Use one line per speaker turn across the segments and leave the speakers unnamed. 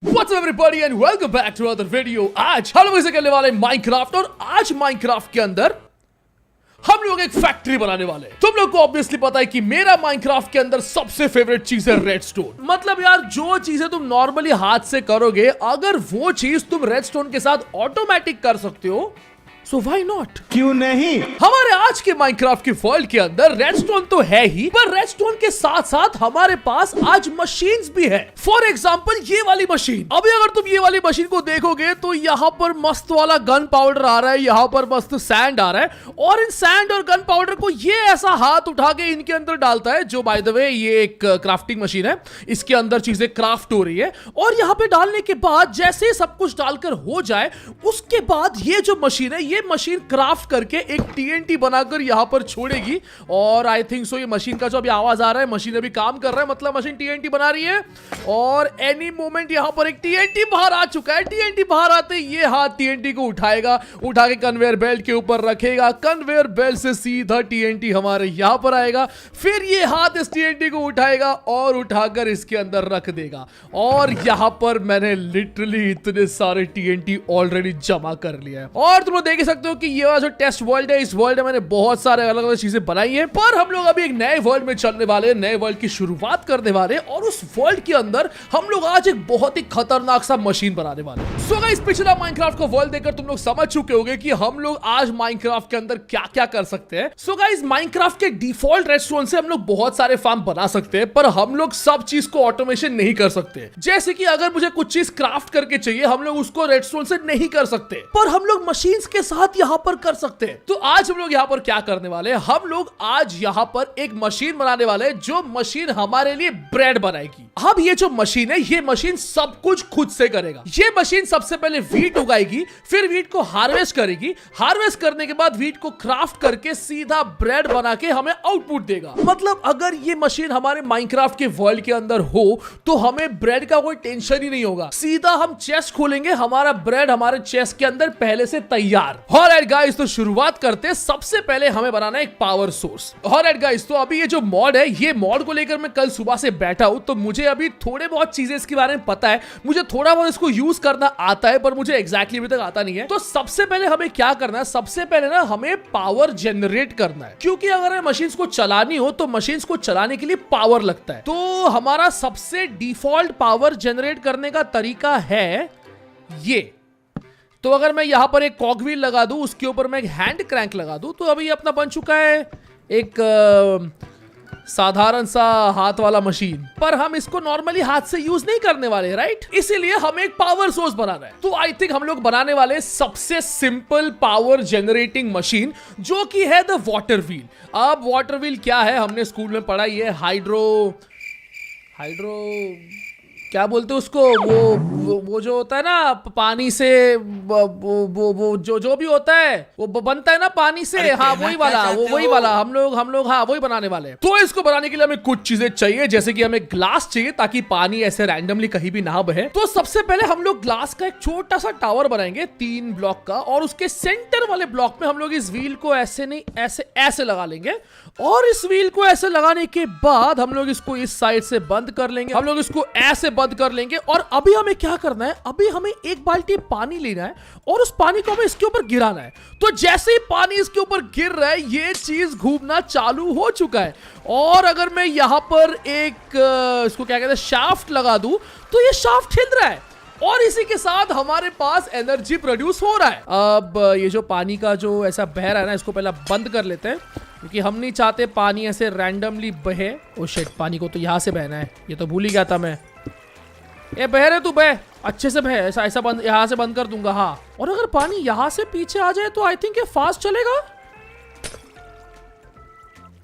What's up everybody and welcome back to another video। आज हम लोग इसे करने वाले माइनक्राफ्ट और आज माइनक्राफ्ट के अंदर हम लोग एक फैक्ट्री बनाने वाले। तुम लोग को ऑब्वियसली पता है कि मेरा माइनक्राफ्ट के अंदर सबसे फेवरेट चीज है रेडस्टोन। मतलब यार जो चीजें तुम नॉर्मली हाथ से करोगे अगर वो चीज तुम रेडस्टोन के साथ ऑटोमेटिक कर सकते हो सो व्हाई नॉट,
क्यों नहीं।
हमारे आज के माइनक्राफ्ट के वर्ल्ड के अंदर रेडस्टोन तो है ही, पर रेडस्टोन के साथ साथ हमारे पास आज मशीन्स भी है। फॉर एग्जांपल ये वाली मशीन, अभी अगर तुम ये वाली मशीन को देखोगे तो यहाँ पर मस्त वाला गन पाउडर आ रहा है, यहाँ पर मस्त सैंड आ रहा है और इन सैंड और गन पाउडर को ये ऐसा हाथ उठा के इनके अंदर डालता है, जो बाय द वे ये एक क्राफ्टिंग मशीन है, इसके अंदर चीजें क्राफ्ट हो रही है। और यहाँ पे डालने के बाद जैसे सब कुछ डालकर हो जाए उसके बाद ये जो मशीन है ये मशीन क्राफ्ट करके एक टीएनटी बनाकर यहां पर छोड़ेगी। और आई थिंक सो ये मशीन का जो अभी आवाज आ रहा है, मशीन अभी काम कर रहा है, मतलब मशीन टीएनटी बना रही है और एनी मोमेंट यहां पर एक टीएनटी बाहर आ चुका है। टीएनटी बाहर आते ही ये हाथ टीएनटी को उठाएगा, उठा के कन्वेयर बेल्ट के ऊपर रखेगा, कन्वेयर बेल्ट से सीधा टीएनटी हमारे यहां पर आएगा, फिर ये हाथ इस टीएनटी को उठाएगा और उठाकर इसके अंदर रख देगा। और यहां पर मैंने लिटरली इतने सारे टीएनटी ऑलरेडी जमा कर लिया है। और तुम लोग देख सकते हो कि ये वाला जो टेस्ट वर्ल्ड है, इस वर्ल्ड में मैंने बहुत सारे अलग अलग चीजें बनाई हैं, पर हम लोग अभी एक नए वर्ल्ड में चलने वाले हैं, नए वर्ल्ड की शुरुआत करने वाले हैं और उस वर्ल्ड के अंदर हम लोग आज एक बहुत ही खतरनाक सा मशीन बनाने वाले हैं। सो गाइस, पिछला माइनक्राफ्ट का वर्ल्ड देखकर तुम लोग समझ चुके होंगे कि हम लोग आज माइनक्राफ्ट के अंदर क्या क्या कर सकते हैं। सो गाइस, माइनक्राफ्ट के डिफॉल्ट रेस्टोरेंट से हम लोग बहुत सारे फार्म बना सकते हैं, पर हम लोग सब चीज को ऑटोमेशन नहीं कर सकते। जैसे कि अगर मुझे कुछ चीज क्राफ्ट करके चाहिए, हम लोग उसको रेस्टोरेंट से नहीं कर सकते, पर हम लोग मशीन्स के साथ यहां पर कर सकते हैं। तो आज हम लोग यहां पर क्या करने वाले हैं, हम लोग आज यहां पर एक मशीन बनाने वाले हैं जो मशीन हमारे लिए ब्रेड बनाएगी। अब ये जो मशीन है, ये मशीन सब कुछ खुद से करेगा। ये मशीन सबसे पहले व्हीट उगाएगी, फिर व्हीट को हार्वेस्ट करेगी, हार्वेस्ट करने के बाद व्हीट को क्राफ्ट करके सीधा ब्रेड बना के हमें आउटपुट देगा। मतलब अगर ये मशीन हमारे माइनक्राफ्ट के वर्ल्ड के अंदर हो तो हमें ब्रेड का कोई टेंशन ही नहीं होगा। सीधा हम चेस्ट खोलेंगे, हमारा ब्रेड हमारे चेस्ट के अंदर पहले से तैयार। ऑलराइट गाइस, तो शुरुआत करते हैं। सबसे पहले हमें बनाना है एक पावर सोर्स। ऑलराइट गाइस, तो अभी ये जो मॉड है, ये मॉड को लेकर मैं कल सुबह से बैठा हूं, तो मुझे अभी थोड़े बहुत चीजें इसके बारे में पता है, मुझे थोड़ा बहुत इसको यूज करना आता है, पर मुझे एग्जैक्टली अभी तक आता नहीं है। तो सबसे पहले हमें क्या करना है, सबसे पहले ना हमें पावर जनरेट करना है, क्योंकि अगर हमें मशीन्स को चलानी हो तो मशीन्स को चलाने के लिए पावर लगता है। तो हमारा सबसे डिफॉल्ट पावर जनरेट करने का तरीका है ये। तो अगर मैं यहां पर एक कॉग व्हील लगा दूं, उसके ऊपर मैं एक हैंड क्रैंक लगा दूं, तो अभी अपना बन चुका है एक साधारण सा हाथ वाला मशीन। पर हम इसको नॉर्मली हाथ से यूज नहीं करने वाले, राइट? इसीलिए हमें एक पावर सोर्स बनाना है। तो आई थिंक हम लोग बनाने वाले सबसे सिंपल पावर जनरेटिंग मशीन, जो कि है द वाटर व्हील। अब वाटर व्हील क्या है, हमने स्कूल में पढ़ा, ये हाइड्रो क्या बोलते हैं उसको, वो जो होता है ना पानी से, वो जो भी होता है वो बनता है ना पानी से। हाँ वही वाला हम लोग हाँ वही बनाने वाले हैं। तो इसको बनाने के लिए हमें कुछ चीजें चाहिए, जैसे कि हमें ग्लास चाहिए ताकि पानी ऐसे रैंडमली कहीं भी ना बहे। तो सबसे पहले हम लोग ग्लास का एक छोटा सा टावर बनाएंगे 3 ब्लॉक का, और उसके सेंटर वाले ब्लॉक में हम लोग इस व्हील को ऐसे नहीं ऐसे लगा लेंगे। और इस व्हील को ऐसे लगाने के बाद हम लोग इसको इस साइड से बंद कर लेंगे, हम लोग इसको ऐसे बंद कर लेंगे। और अभी हमें क्या करना है, अभी हमें एक बाल्टी पानी लेना है और उस पानी को हमें इसके ऊपर गिराना है। तो जैसे ही पानी इसके ऊपर गिर रहा है, ये चीज घूमना चालू हो चुका है। और अगर मैं यहां पर एक इसको क्या कहते हैं शाफ्ट लगा दूं, तो ये शाफ्ट हिल रहा है और इसी के साथ हमारे पास एनर्जी प्रोड्यूस हो रहा है। अब ये जो पानी का जो ऐसा बह रहा है ना, इसको पहले बंद कर लेते हैं, क्योंकि हम नहीं चाहते पानी ऐसे रैंडमली बहे। ओ शिट, पानी को तो यहाँ से बहना है, ये तो भूल ही गया था मैं। ए बह रहे तू, बह अच्छे से बह, ऐसा बंद, यहाँ से बंद कर दूंगा। हाँ, और अगर पानी यहाँ से पीछे आ जाए तो आई थिंक ये फास्ट चलेगा।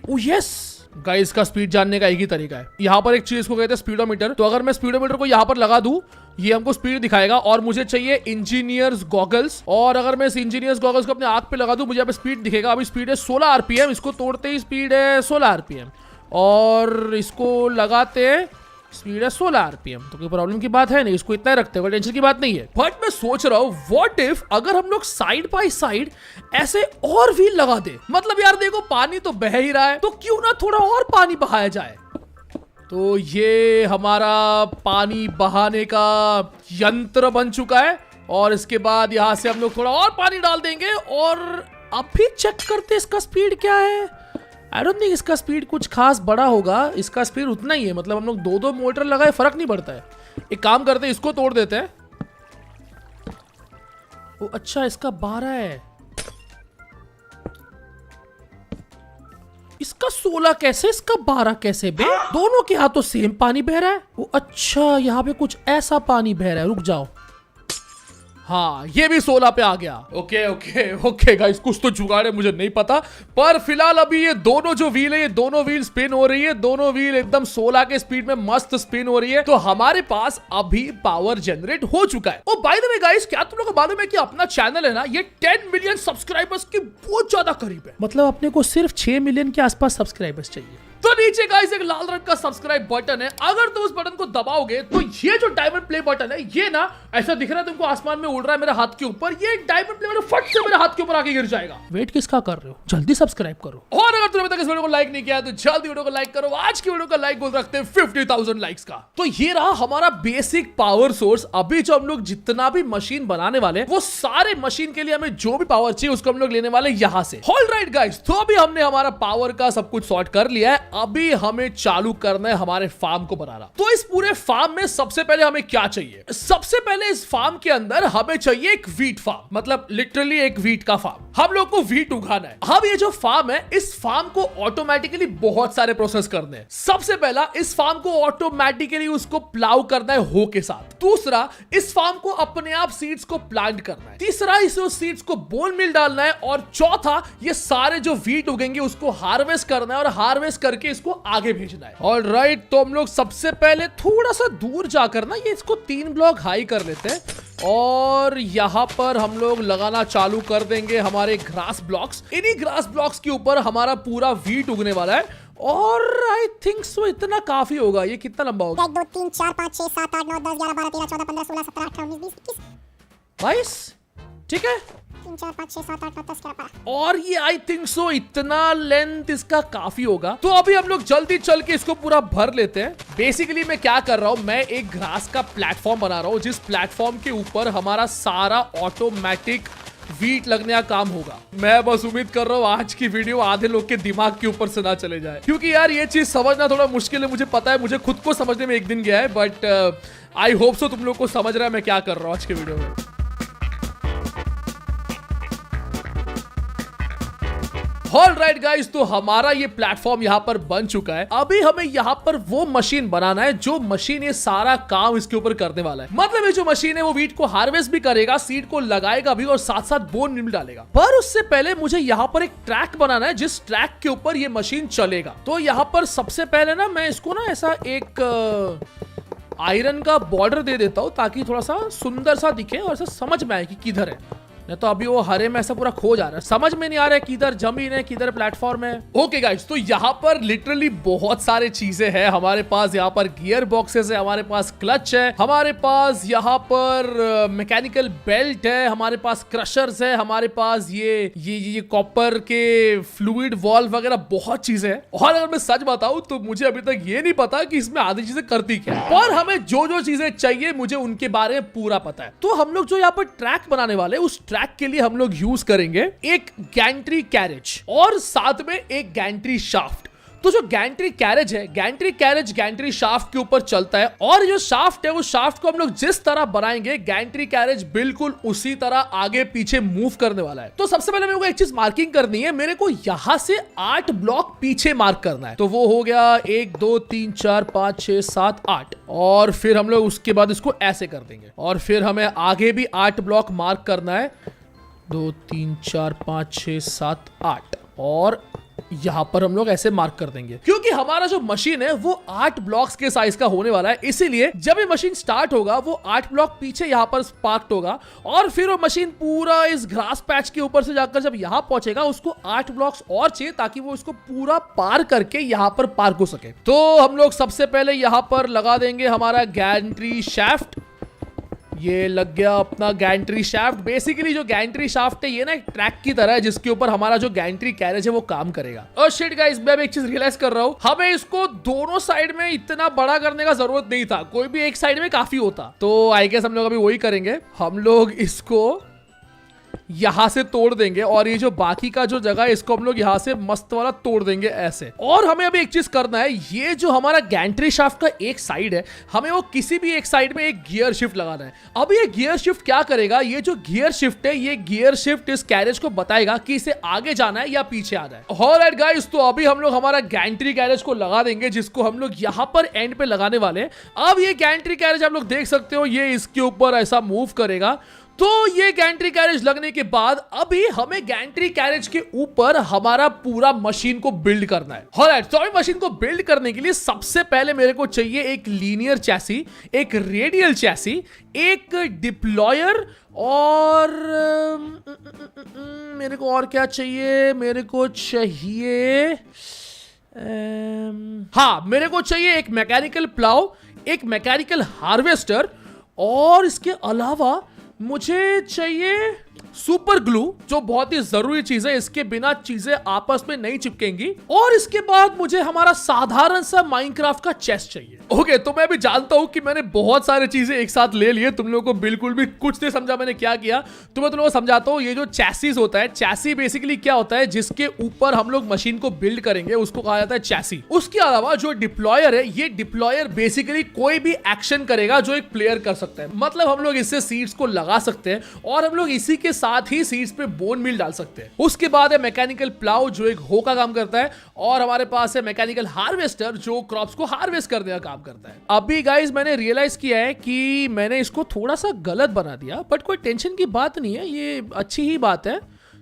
ओ यस गाइस, इसका स्पीड जानने का एक ही तरीका है। यहाँ पर एक चीज को कहते हैं स्पीडोमीटर। तो अगर मैं स्पीडोमीटर को यहाँ पर लगा दूं, ये हमको स्पीड दिखाएगा। और मुझे चाहिए इंजीनियर्स गॉगल्स, और अगर मैं इस इंजीनियर्स गॉगल्स को अपने आंख पे लगा दूं, मुझे यहाँ पे स्पीड दिखेगा। अभी स्पीड है 16 आरपीएम, इसको तोड़ते ही स्पीड है 16 आरपीएम, और इसको लगाते हैं स्पीड है 16 आरपीएम। तो कोई प्रॉब्लम की बात है नहीं, इसको इतना ही रखते हैं, कोई टेंशन की बात नहीं है। बट मैं सोच रहा हूँ व्हाट इफ अगर हम लोग साइड बाय साइड ऐसे और व्हील लगा दे। मतलब यार देखो, पानी तो बह ही रहा है, तो क्यों ना थोड़ा और पानी बहाया जाए। तो ये हमारा पानी बहाने का यंत्र बन चुका है और इसके बाद यहाँ से हम लोग थोड़ा और पानी डाल देंगे और अभी चेक करते इसका स्पीड क्या है। आई डोंट थिंक इसका स्पीड कुछ खास बड़ा होगा, इसका स्पीड उतना ही है, मतलब हम लोग दो दो मोटर लगाए फर्क नहीं पड़ता है। एक काम करते हैं, इसको तोड़ देते हैं। ओ अच्छा, इसका 12 है, इसका 16 कैसे, इसका 12 कैसे बे? दोनों के हाथों सेम पानी बह रहा है। ओ अच्छा, यहाँ पे कुछ ऐसा पानी बह रहा है, रुक जाओ। हाँ, ये भी 16 पे आ गया। ओके ओके ओके गाइस, कुछ तो जुगाड़ है, मुझे नहीं पता, पर फिलहाल अभी ये दोनों जो व्हील है, ये दोनों व्हील स्पिन हो रही है, दोनों व्हील एकदम 16 के स्पीड में मस्त स्पिन हो रही है। तो हमारे पास अभी पावर जनरेट हो चुका है। ओ बाय द वे गाइस, क्या तुम लोगों को मालूम है कि अपना चैनल है ना, ये 10 मिलियन सब्सक्राइबर्स के बहुत ज्यादा करीब है। मतलब अपने को सिर्फ 6 मिलियन के आसपास सब्सक्राइबर्स चाहिए। तो नीचे गाइस एक लाल रंग का सब्सक्राइब बटन है, अगर तुम उस बटन को दबाओगे तो ये जो डायमंड प्ले बटन है, ये ना ऐसा दिख रहा है तुमको आसमान में उड़ रहा है मेरे हाथ के ऊपर, ये डायमंड प्ले बटन फट से मेरे हाथ के ऊपर आके गिर जाएगा। वेट किसका कर रहे हो, जल्दी सब्सक्राइब करो। और अगर तुमने अभी तक इस वीडियो को लाइक नहीं किया तो जल्दी वीडियो को लाइक करो। आज की वीडियो का लाइक गोल रखते हैं 50,000 लाइक्स का। तो ये रहा हमारा बेसिक पावर सोर्स। अभी जो हम लोग जितना भी मशीन बनाने वाले, वो सारे मशीन के लिए हमें जो भी पावर चाहिए उसको हम लोग लेने वाले यहाँ से। ऑलराइट गाइस, तो अभी हमने हमारा पावर का सब कुछ सॉर्ट कर लिया है। अभी हमें चालू करना है हमारे फार्म को बनाना। तो इस पूरे फार्म में सबसे पहले हमें क्या चाहिए? सबसे पहले इस फार्म के अंदर हमें चाहिए एक वीट फार्म, मतलब लिटरली एक वीट का फार्म। हम लोग को वीट उगाना है। अब ये जो फार्म है, इस फार्म को ऑटोमेटिकली बहुत सारे प्रोसेस करने हैं। सबसे पहला, इस फार्म को ऑटोमेटिकली उसको प्लाउ करना है हो के साथ। दूसरा, इस फार्म को अपने आप सीड्स को प्लांट करना है। तीसरा, इस सीड्स को बोन मिल डालना है। और चौथा, ये सारे जो वीट उगेंगे उसको हार्वेस्ट करना है और हार्वेस्ट करके इसको आगे भेजना है। ऑलराइट, तो हम लोग सबसे पहले थोड़ा सा दूर जाकर ना ये इसको 3 ब्लॉक हाई कर लेते हैं और यहां पर हम लोग लगाना चालू कर देंगे हमारे ग्रास ब्लॉक्स। इन्हीं ग्रास ब्लॉक्स के ऊपर हमारा पूरा वीट उगने वाला है और आई थिंक सो इतना काफी होगा। ये कितना लंबा होगा?
1 2 3 4 5 6 7 8 9 10 11 12 13 14 15 16 17 18 19 20 21
22, ठीक है।
3 4 5 6 7 8 9 10 11 12
और ये आई थिंक सो इतना लेंथ इसका काफी होगा। तो अभी हम लोग जल्दी चल के इसको पूरा भर लेते हैं। बेसिकली मैं क्या कर रहा हूं, मैं एक ग्रास का प्लेटफॉर्म बना रहा हूं, जिस प्लेटफॉर्म के ऊपर हमारा सारा ऑटोमेटिक वीट लगने का काम होगा। मैं बस उम्मीद कर रहा हूँ आज की वीडियो आधे लोग के दिमाग के ऊपर से ना चले जाए, क्योंकि यार ये चीज समझना थोड़ा मुश्किल है। मुझे पता है, मुझे खुद को समझने में एक दिन गया है, बट आई होप सो तुम लोग को समझ रहा है मैं क्या कर रहा हूँ आज के वीडियो में। ऑलराइट गाइस, तो हमारा ये प्लेटफॉर्म यहाँ पर बन चुका है। अभी हमें यहाँ पर वो मशीन बनाना है जो मशीन ये सारा काम इसके ऊपर करने वाला है। मतलब ये जो मशीन है वो वीट को हार्वेस्ट भी करेगा, सीड को लगाएगा भी और साथ साथ बोन भी डालेगा। पर उससे पहले मुझे यहाँ पर एक ट्रैक बनाना है जिस ट्रैक के ऊपर ये मशीन चलेगा। तो यहाँ पर सबसे पहले ना मैं इसको ना ऐसा एक आयरन का बॉर्डर दे देता हूँ ताकि थोड़ा सा सुंदर सा दिखे और ऐसा समझ में आए कि किधर है। नहीं तो अभी वो हरे में ऐसा पूरा खो जा रहा है, समझ में नहीं आ रहा है किधर जमीन है किधर प्लेटफॉर्म है। ओके गाइस, तो यहाँ पर लिटरली बहुत सारे चीजें हैं हमारे पास। यहाँ पर गियर बॉक्सेस है, हमारे पास क्लच है, हमारे पास यहाँ पर मैकेनिकल बेल्ट है, हमारे पास क्रशर्स है, हमारे पास ये कॉपर के फ्लूइड वॉल्व वगैरह बहुत चीजें हैं। और अगर मैं सच बताऊं तो मुझे अभी तक ये नहीं पता कि इसमें आधी चीजें करती क्या है, पर हमें जो जो चीजें चाहिए मुझे उनके बारे में पूरा पता है। तो हम लोग जो यहाँ पर ट्रैक बनाने वाले उस ट्रैक के लिए हम लोग यूज करेंगे एक गैंट्री कैरेज और साथ में एक गैंट्री शाफ्ट। तो जो गैंट्री कैरेज है, गैंट्री कैरेज गैंट्री शाफ्ट के ऊपर चलता है और जो शाफ्ट है वो शाफ्ट को हम लोग जिस तरह बनाएंगे गैंट्री कैरेज बिल्कुल उसी तरह आगे पीछे मूव करने वाला है। तो सबसे पहले मेरे को एक चीज मार्किंग करनी है, मेरे को यहां से 8 ब्लॉक पीछे मार्क करना है। तो वो हो गया 1 2 3 4 5 6 7 8 और फिर हम लोग उसके बाद इसको ऐसे कर देंगे और फिर हमें आगे भी 8 ब्लॉक मार्क करना है। 2 3 4 5 6 7 8 और यहां पर हम लोग ऐसे मार्क कर देंगे, क्योंकि हमारा जो मशीन है वो 8 ब्लॉक्स के साइज का होने वाला है। इसीलिए जब ये मशीन स्टार्ट होगा वो 8 ब्लॉक पीछे यहां पर पार्क्ड होगा और फिर वो मशीन पूरा इस ग्रास पैच के ऊपर से जाकर जब यहां पहुंचेगा उसको 8 ब्लॉक्स और चाहिए ताकि वो इसको पूरा पार करके यहां पर पार्क हो सके। तो हम लोग सबसे पहले यहां पर लगा देंगे हमारा गैंट्री शाफ्ट। ये लग गया अपना गैंट्री शाफ्ट। बेसिकली जो गैंट्री शाफ्ट है ये ना एक ट्रैक की तरह है जिसके ऊपर हमारा जो गैंट्री कैरेज है वो काम करेगा। और शिट गाइस, मैं एक चीज रियलाइज कर रहा हूँ, हमें इसको दोनों साइड में इतना बड़ा करने का जरूरत नहीं था, कोई भी एक साइड में काफी होता। तो आई गेस हम लोग अभी वही करेंगे, हम लोग इसको यहां से तोड़ देंगे और ये जो बाकी का जो जगह है इसको हम लोग यहां से मस्त वाला तोड़ देंगे ऐसे। और हमें अभी एक चीज करना है, ये जो हमारा गैंट्री शाफ्ट का एक साइड है हमें वो किसी भी एक साइड में एक गियर शिफ्ट लगाना है। अब ये गियर शिफ्ट क्या करेगा, ये जो गियर शिफ्ट है ये गियर शिफ्ट इस कैरेज को बताएगा कि इसे आगे जाना है या पीछे आना है। ऑलराइट गाइस, तो अभी हम लोग हमारा गैंट्री कैरेज को लगा देंगे जिसको हम लोग यहां पर एंड पे लगाने वाले हैं। अब ये गैंट्री कैरेज आप लोग देख सकते हो, ये इसके ऊपर ऐसा मूव करेगा। तो ये गैंट्री कैरेज लगने के बाद अभी हमें गैंट्री कैरेज के ऊपर हमारा पूरा मशीन को बिल्ड करना है। ऑलराइट, तो मशीन को बिल्ड करने के लिए सबसे पहले मेरे को चाहिए एक लीनियर चैसी, एक रेडियल चैसी, एक डिप्लॉयर और मेरे को और क्या चाहिए, मेरे को चाहिए मेरे को चाहिए एक मैकेनिकल प्लाउ, एक मैकेनिकल हार्वेस्टर और इसके अलावा मुझे चाहिए सुपर ग्लू, जो बहुत ही जरूरी चीज है, इसके बिना चीजें आपस में नहीं चिपकेंगी। और इसके बाद मुझे हमारा साधारण सा माइनक्राफ्ट का चेस्ट चाहिए। ओके, तो मैं भी जानता हूं कि मैंने बहुत सारी चीजें एक साथ ले लिए, तुम लोगों को बिल्कुल भी कुछ नहीं समझा मैंने क्या किया। तो मैं तुम लोगों को समझाता हूँ। ये जो चैसीज होता है, चैसी बेसिकली क्या होता है, जिसके ऊपर हम लोग मशीन को बिल्ड करेंगे उसको कहा जाता है चैसी। उसके अलावा जो डिप्लॉयर है, ये डिप्लॉयर बेसिकली कोई भी एक्शन करेगा जो एक प्लेयर कर सकता है। मतलब हम लोग इससे सीड्स को लगा सकते हैं और हम लोग इसी के साथ ही सीड्स पे बोन मील डाल सकते हैं। उसके बाद है मैकेनिकल प्लाउ जो एक हो का काम करता है और हमारे पास है मैकेनिकल हार्वेस्टर जो क्रॉप्स को हार्वेस्ट करने का काम करता है। अभी गाइस मैंने रियलाइज किया है कि मैंने इसको थोड़ा सा गलत बना दिया, बट कोई टेंशन की बात नहीं है, ये अच्छी ही बात है।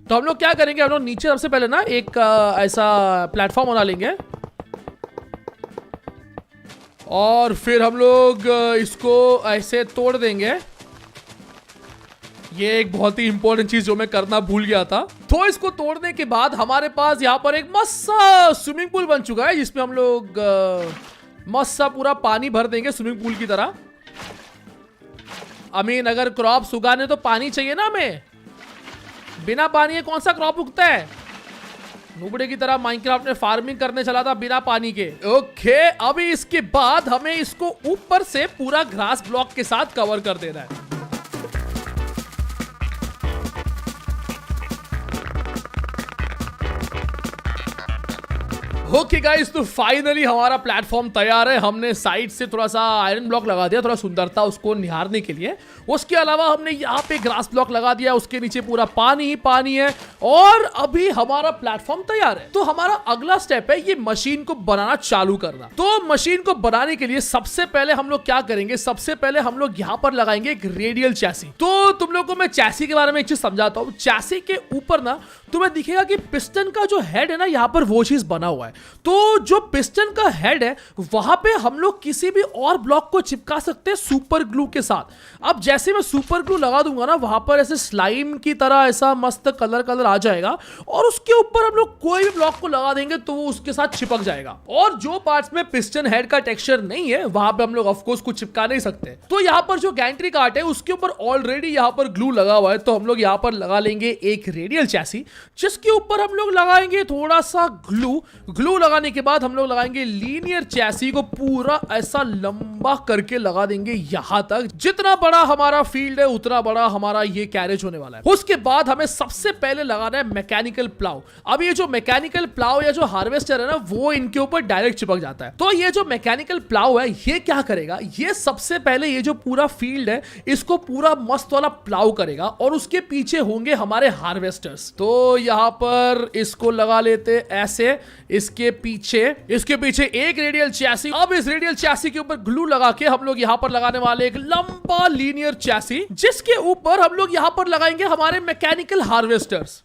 तो हम लोग क्या करेंगे, हम लोग नीचे सबसे पहले ना एक ऐसा प्लेटफॉर्म बना लेंगे और फिर हम लोग इसको ऐसे तोड़ देंगे। ये एक बहुत ही इंपॉर्टेंट चीज जो मैं करना भूल गया था। तो इसको तोड़ने के बाद हमारे पास यहाँ पर एक मस्त सा स्विमिंग पूल बन चुका है जिसमें हम लोग मस्त सा पूरा पानी भर देंगे स्विमिंग पूल की तरह। अमीन, अगर क्रॉप्स उगाने तो पानी चाहिए ना हमें, बिना पानी के कौन सा क्रॉप उगता है। नुबड़े की तरह माइनक्राफ्ट में फार्मिंग करने चला था बिना पानी के। ओके, अभी इसके बाद हमें इसको ऊपर से पूरा ग्रास ब्लॉक के साथ कवर कर देना है। ओके गाइस, तो फाइनली हमारा प्लेटफॉर्म तैयार है। हमने साइड से थोड़ा सा आयरन ब्लॉक लगा दिया, थोड़ा सुंदरता उसको निहारने के लिए। उसके अलावा हमने यहाँ पे ग्रास ब्लॉक लगा दिया, उसके नीचे पूरा पानी ही पानी है और अभी हमारा प्लेटफॉर्म तैयार है। तो हमारा अगला स्टेप है ये मशीन को बनाना चालू करना। तो मशीन को बनाने के लिए सबसे पहले हम लोग क्या करेंगे, सबसे पहले हम लोग यहाँ पर लगाएंगे एक रेडियल चैसी। तो तुम लोग को मैं चैसी के बारे में एक चीज समझाता हूँ। चैसी के ऊपर ना तुम्हें दिखेगा कि पिस्टन का जो हेड है ना, यहाँ पर वो चीज बना हुआ है। तो जो पिस्टन का हेड है वहां पे हम लोग किसी भी और ब्लॉक को चिपका सकते हैं सुपर ग्लू के साथ। अब जैसे मैं सुपर ग्लू लगा दूंगा ना, वहां पर ऐसे स्लाइम की तरह ऐसा मस्त कलर आ जाएगा और उसके ऊपर हम लोग कोई भी ब्लॉक को लगा देंगे तो वो उसके साथ चिपक जाएगा। और जो पार्ट्स में पिस्टन हेड का टेक्सचर नहीं है वहां पे हम लोग ऑफ कोर्स कुछ चिपका नहीं सकते। तो यहाँ पर जो गैंट्री कार्ट है उसके ऊपर ऑलरेडी यहाँ पर ग्लू लगा हुआ है, तो हम लोग यहाँ पर लगा लेंगे एक रेडियल चैसी जिसके ऊपर हम लोग लगाएंगे थोड़ा सा ग्लू लगाने के बाद हम लोग लगाएंगे लीनियर चैसी को पूरा ऐसा लंबा करके लगा देंगे यहां तक। जितना बड़ा हमारा फील्ड है उतना बड़ा हमारा ये कैरेज होने वाला है। उसके बाद हमें सबसे पहले लगाना है मैकेनिकल प्लाउ। अब ये जो मैकेनिकल प्लाउ या जो हार्वेस्टर है ना, वो इनके ऊपर डायरेक्ट चिपक जाता है। तो ये जो मैकेनिकल प्लाउ है ये क्या करेगा, ये सबसे पहले ये जो पूरा फील्ड है इसको पूरा मस्त वाला प्लाउ करेगा और उसके पीछे होंगे हमारे हार्वेस्टर्स। तो यहां पर इसको लगा लेते ऐसे, इसके पीछे एक रेडियल चैसी। अब इस रेडियल चैसी के ऊपर ग्लू लगा के हम लोग यहां पर लगाने वाले एक लंबा लीनियर चैसी जिसके ऊपर हम लोग यहां पर लगाएंगे हमारे मैकेनिकल हार्वेस्टर्स।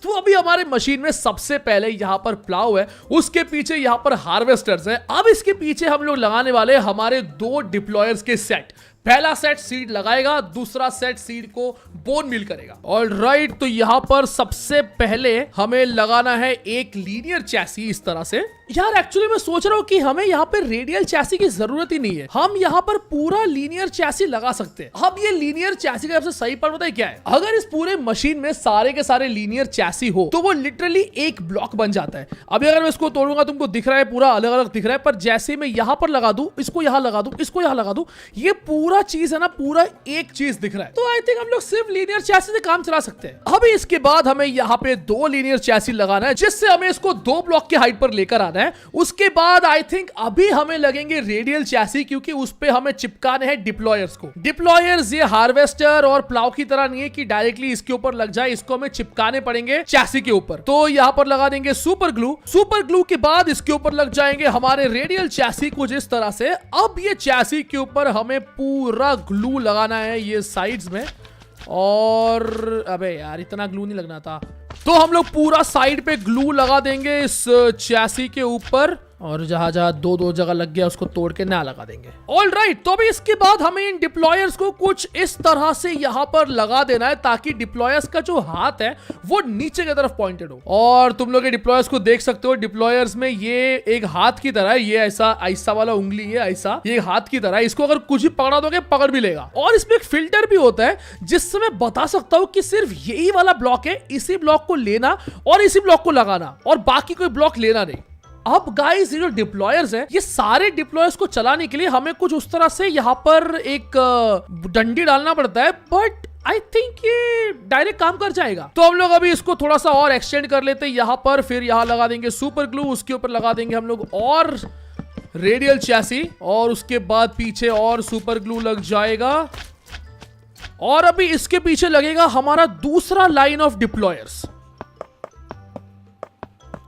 तो अभी हमारे मशीन में सबसे पहले यहां पर प्लाउ है, उसके पीछे यहां पर हार्वेस्टर्स है। अब इसके पीछे हम लोग लगाने वाले हमारे दो डिप्लॉयर्स के सेट। पहला सेट सीड लगाएगा, दूसरा सेट सीड को बोन मिल करेगा। ऑलराइट, तो यहां पर सबसे पहले हमें लगाना है एक लीनियर चैसी इस तरह से। यार एक्चुअली मैं सोच रहा हूँ कि हमें यहाँ पे रेडियल चैसी की जरूरत ही नहीं है, हम यहाँ पर पूरा लीनियर चैसी लगा सकते हैं। अब ये लीनियर चैसी का सबसे सही पार्ट पता है क्या है? अगर इस पूरे मशीन में सारे के सारे लीनियर चैसी हो तो वो लिटरली एक ब्लॉक बन जाता है। अभी अगर मैं इसको तोड़ूंगा तुमको दिख रहा है पूरा अलग अलग दिख रहा है, पर जैसे मैं यहाँ पर लगा दूं, इसको यहाँ लगा दूं, इसको यहाँ लगा दूं, ये पूरा चीज है ना पूरा एक चीज दिख रहा है। तो आई थिंक हम लोग सिर्फ लीनियर चैसी से काम चला सकते हैं। अभी इसके बाद हमें यहाँ पे 2 लीनियर चैसी लगाना है जिससे हमें इसको 2 ब्लॉक के हाइट पर लेकर आना है। उसके बाद आई थिंक अभी हमें लगेंगे रेडियल चैसी, क्योंकि उस पे हमें चिपकाने हैं डिप्लॉयर्स को। डिप्लॉयर्स ये हार्वेस्टर और प्लाव की तरह नहीं है कि डायरेक्टली इसके ऊपर लग जाए, इसको हमें चिपकाने पड़ेंगे चैसी के ऊपर। तो यहाँ पर लगा देंगे सुपर ग्लू। सुपर ग्लू के बाद इसके ऊपर लग जाएंगे हमारे रेडियल चैसी कुछ इस तरह से। अब ये चैसी के ऊपर हमें पूरा ग्लू लगाना है ये साइड्स में, और अबे यार इतना ग्लू नहीं लगना था, तो हम लोग पूरा साइड पे ग्लू लगा देंगे इस चैसी के ऊपर, और जहां जहां 2-2 जगह लग गया उसको तोड़ के नया लगा देंगे। ऑल राइट, तो अभी इसके बाद हमें इन डिप्लॉयर्स को कुछ इस तरह से यहाँ पर लगा देना है ताकि डिप्लॉयर्स का जो हाथ है वो नीचे की तरफ पॉइंटेड हो। और तुम लोग डिप्लॉयर्स को देख सकते हो, डिप्लॉयर्स में ये एक हाथ की तरह है, ये ऐसा वाला उंगली है, ऐसा ये हाथ की तरह है। इसको अगर कुछ भी पकड़ा दोगे पकड़ भी लेगा। और इसमें एक फिल्टर भी होता है जिससे मैं बता सकता हूँ कि सिर्फ यही वाला ब्लॉक है, इसी ब्लॉक को लेना और इसी ब्लॉक को लगाना, और बाकी कोई ब्लॉक लेना नहीं। अब गाइस ये जो डिप्लॉयर्स है, ये सारे डिप्लॉयर्स को चलाने के लिए हमें कुछ उस तरह से यहाँ पर एक डंडी डालना पड़ता है, बट आई थिंक ये डायरेक्ट काम कर जाएगा। तो हम लोग अभी इसको थोड़ा सा और एक्सटेंड कर लेते हैं यहाँ पर, फिर यहाँ लगा देंगे सुपर ग्लू, उसके ऊपर लगा देंगे हम लोग और रेडियल चैसी, और उसके बाद पीछे और सुपर ग्लू लग जाएगा, और अभी इसके पीछे लगेगा हमारा दूसरा लाइन ऑफ डिप्लॉयर्स।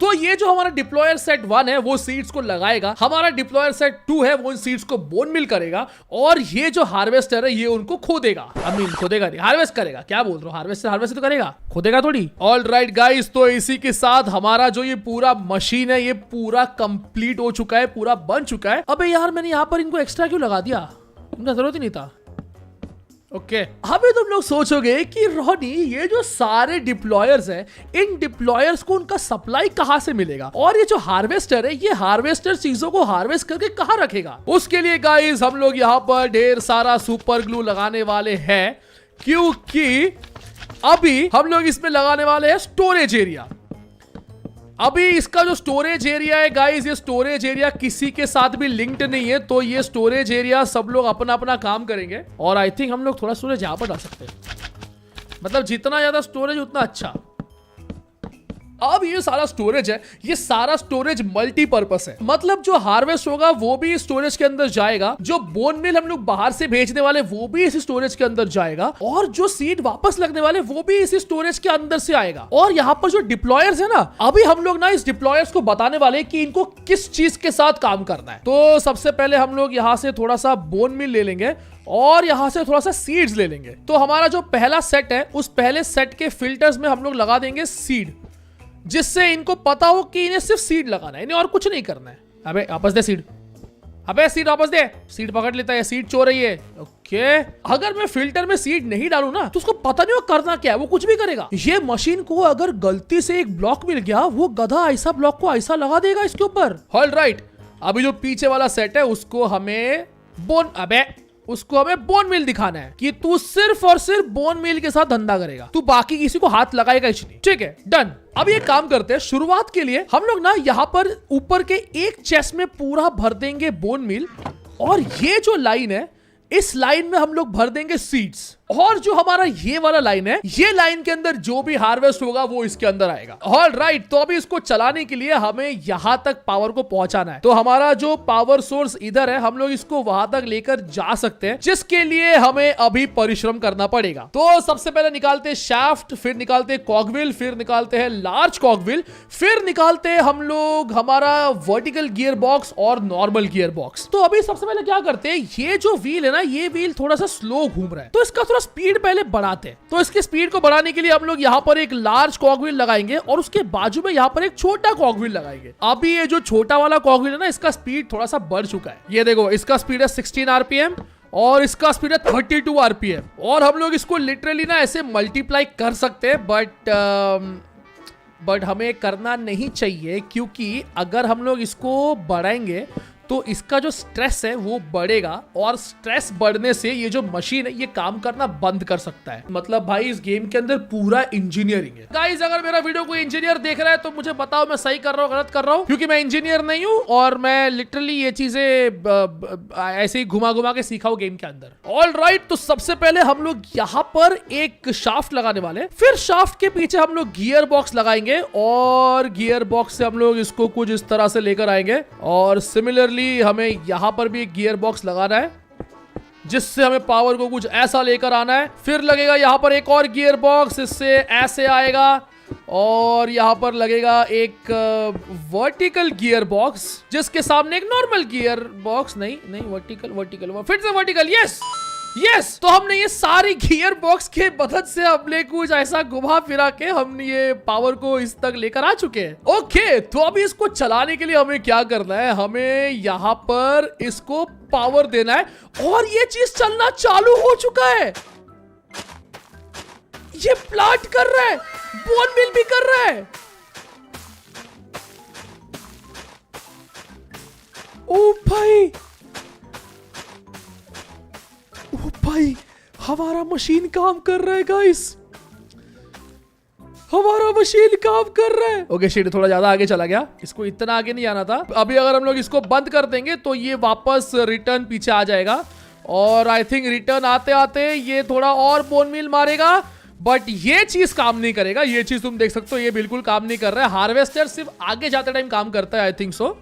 तो ये जो हमारा डिप्लॉयर सेट 1 है वो सीड्स को लगाएगा, हमारा डिप्लॉयर सेट 2 है वो इन सीड्स को बोन मिल करेगा, और ये जो हार्वेस्टर है ये उनको खोदेगा। आई मीन खोदेगा नहीं, हार्वेस्ट करेगा। क्या बोल रहा हूँ, हार्वेस्ट तो करेगा, खोदेगा थोड़ी। ऑल राइट गाइस, तो इसी के साथ हमारा जो ये पूरा मशीन है ये पूरा कंप्लीट हो चुका है, पूरा बन चुका है। अबे यार मैंने यहाँ पर इनको एक्स्ट्रा क्यों लगा दिया, इनका जरूरत ही नहीं था। ओके अभी तुम लोग सोचोगे कि रोहनी ये जो सारे डिप्लॉयर्स हैं, इन डिप्लॉयर्स को उनका सप्लाई कहां से मिलेगा, और ये जो हार्वेस्टर है ये हार्वेस्टर चीजों को हार्वेस्ट करके कहां रखेगा। उसके लिए गाइस हम लोग यहाँ पर ढेर सारा सुपर ग्लू लगाने वाले हैं, क्योंकि अभी हम लोग इसमें लगाने वाले हैं स्टोरेज एरिया। अभी इसका जो स्टोरेज एरिया है गाइस, ये स्टोरेज एरिया किसी के साथ भी लिंक्ड नहीं है, तो ये स्टोरेज एरिया सब लोग अपना अपना काम करेंगे। और आई थिंक हम लोग थोड़ा स्टोरेज यहाँ पर डाल सकते हैं, मतलब जितना ज्यादा स्टोरेज उतना अच्छा। अब ये सारा स्टोरेज है, ये सारा स्टोरेज मल्टीपर्पस है, मतलब जो हार्वेस्ट होगा वो भी स्टोरेज के अंदर जाएगा, जो बोन मिल हम लोग बाहर से भेजने वाले वो भी इसी स्टोरेज के अंदर जाएगा, और जो सीड वापस लगने वाले वो भी इसी स्टोरेज के अंदर से आएगा। और यहाँ पर जो डिप्लॉयर्स है ना, अभी हम लोग ना इस डिप्लॉयर्स को बताने वाले कि इनको किस चीज के साथ काम करना है। तो सबसे पहले हम लोग यहाँ से थोड़ा सा बोन मिल ले लेंगे और यहाँ से थोड़ा सा सीड्स ले लेंगे। तो हमारा जो पहला सेट है उस पहले सेट के फिल्टर्स में हम लोग लगा देंगे सीड, जिससे इनको पता हो कि इन्हें सिर्फ सीड लगाना है, इन्हें और कुछ नहीं करना है। अबे वापस दे सीड, अबे सीड वापस दे, सीड पकड़ लेता है, सीड चोर रही है। ओके अगर मैं फिल्टर में सीड नहीं डालू ना तो उसको पता नहीं हो करना क्या है, वो कुछ भी करेगा। ये मशीन को अगर गलती से एक ब्लॉक मिल गया, वो गधा ऐसा ब्लॉक को ऐसा लगा देगा इसके ऊपर। ऑल राइट, अभी जो पीछे वाला सेट है उसको हमें बोन मिल दिखाना है कि तू सिर्फ और सिर्फ बोन मिल के साथ धंधा करेगा, तू बाकी किसी को हाथ लगाएगा ही नहीं। ठीक है डन। अब ये काम करते हैं, शुरुआत के लिए हम लोग ना यहाँ पर ऊपर के एक चेस्ट में पूरा भर देंगे बोन मिल, और ये जो लाइन है इस लाइन में हम लोग भर देंगे सीड्स, और जो हमारा ये वाला लाइन है, ये लाइन के अंदर जो भी हार्वेस्ट होगा वो इसके अंदर आएगा। ऑल राइट, तो अभी इसको चलाने के लिए हमें यहां तक पावर को पहुंचाना है। तो हमारा जो पावर सोर्स इधर है, हम लोग इसको वहां तक लेकर जा सकते हैं, जिसके लिए हमें अभी परिश्रम करना पड़ेगा। तो सबसे पहले निकालते हैं शाफ्ट, फिर निकालते हैं कॉगविल, फिर निकालते हैं लार्ज कॉगविल, फिर निकालते हैं हम लोग हमारा वर्टिकल गियर बॉक्स और नॉर्मल गियर बॉक्स। तो अभी सबसे पहले क्या करते हैं, ये जो व्हील है ना, ये व्हील थोड़ा सा स्लो घूम रहा है, तो इसका स्पीड पहले बढ़ाते हैं। तो इसकी स्पीड को बढ़ाने के लिए हम लोग यहाँ पर एक लार्ज कॉगविल लगाएंगे और उसके बाजू में यहाँ पर एक छोटा कॉगविल लगाएंगे। अभी ये जो छोटा वाला कॉगविल है ना, इसका स्पीड थोड़ा सा बढ़ चुका है। ये देखो, इसका स्पीड है 16 आरपीएम और इसका स्पीड है 32 आरपीएम, और हम लोग इसको लिटरली ना ऐसे मल्टीप्लाई कर सकते हैं, बट बट हमें करना नहीं चाहिए, क्योंकि अगर हम लोग इसको बढ़ाएंगे तो इसका जो स्ट्रेस है वो बढ़ेगा, और स्ट्रेस बढ़ने से ये जो मशीन है ये काम करना बंद कर सकता है। मतलब भाई इस गेम के अंदर पूरा इंजीनियरिंग है। गाइस अगर मेरा वीडियो कोई इंजीनियर देख रहा है तो मुझे बताओ मैं सही कर रहा हूँ गलत कर रहा हूँ, क्योंकि मैं इंजीनियर नहीं हूँ और मैं लिटरली ये चीजें ऐसे ही घुमा घुमा के सीखा हूँ गेम के अंदर। ऑल राइट, तो सबसे पहले हम लोग यहाँ पर एक शाफ्ट लगाने वाले, फिर शाफ्ट के पीछे हम लोग गियर बॉक्स लगाएंगे, और गियर बॉक्स से हम लोग इसको कुछ इस तरह से लेकर आएंगे, और सिमिलरली हमें यहां पर भी एक गियर बॉक्स लगाना है जिससे हमें पावर को कुछ ऐसा लेकर आना है। फिर लगेगा यहां पर एक और गियर बॉक्स, इससे ऐसे आएगा, और यहां पर लगेगा एक वर्टिकल गियर बॉक्स जिसके सामने एक नॉर्मल गियर बॉक्स, नहीं वर्टिकल फिर से वर्टिकल, यस। तो हमने ये सारी गियर बॉक्स के मदद से हमने कुछ ऐसा घुमा फिरा के हमने ये पावर को इस तक लेकर आ चुके हैं। ओके, तो अभी इसको चलाने के लिए हमें क्या करना है, हमें यहाँ पर इसको पावर देना है, और ये चीज चलना चालू हो चुका है। ये प्लांट कर रहा है, बोन मिल भी कर रहा है। ओ भाई हमारा मशीन काम कर रहा है गाइस, हमारा मशीन काम कर रहा है। ओके शिट, थोड़ा ज्यादा आगे चला गया, इसको इतना आगे नहीं आना था। अभी अगर हम लोग इसको बंद कर देंगे तो ये वापस रिटर्न पीछे आ जाएगा, और आई थिंक रिटर्न आते आते ये थोड़ा और बोन मिल मारेगा, बट ये चीज काम नहीं करेगा। ये चीज तुम देख सकते हो, ये बिल्कुल काम नहीं कर रहा है। हार्वेस्टर सिर्फ आगे जाते टाइम काम करता है, आई थिंक सो।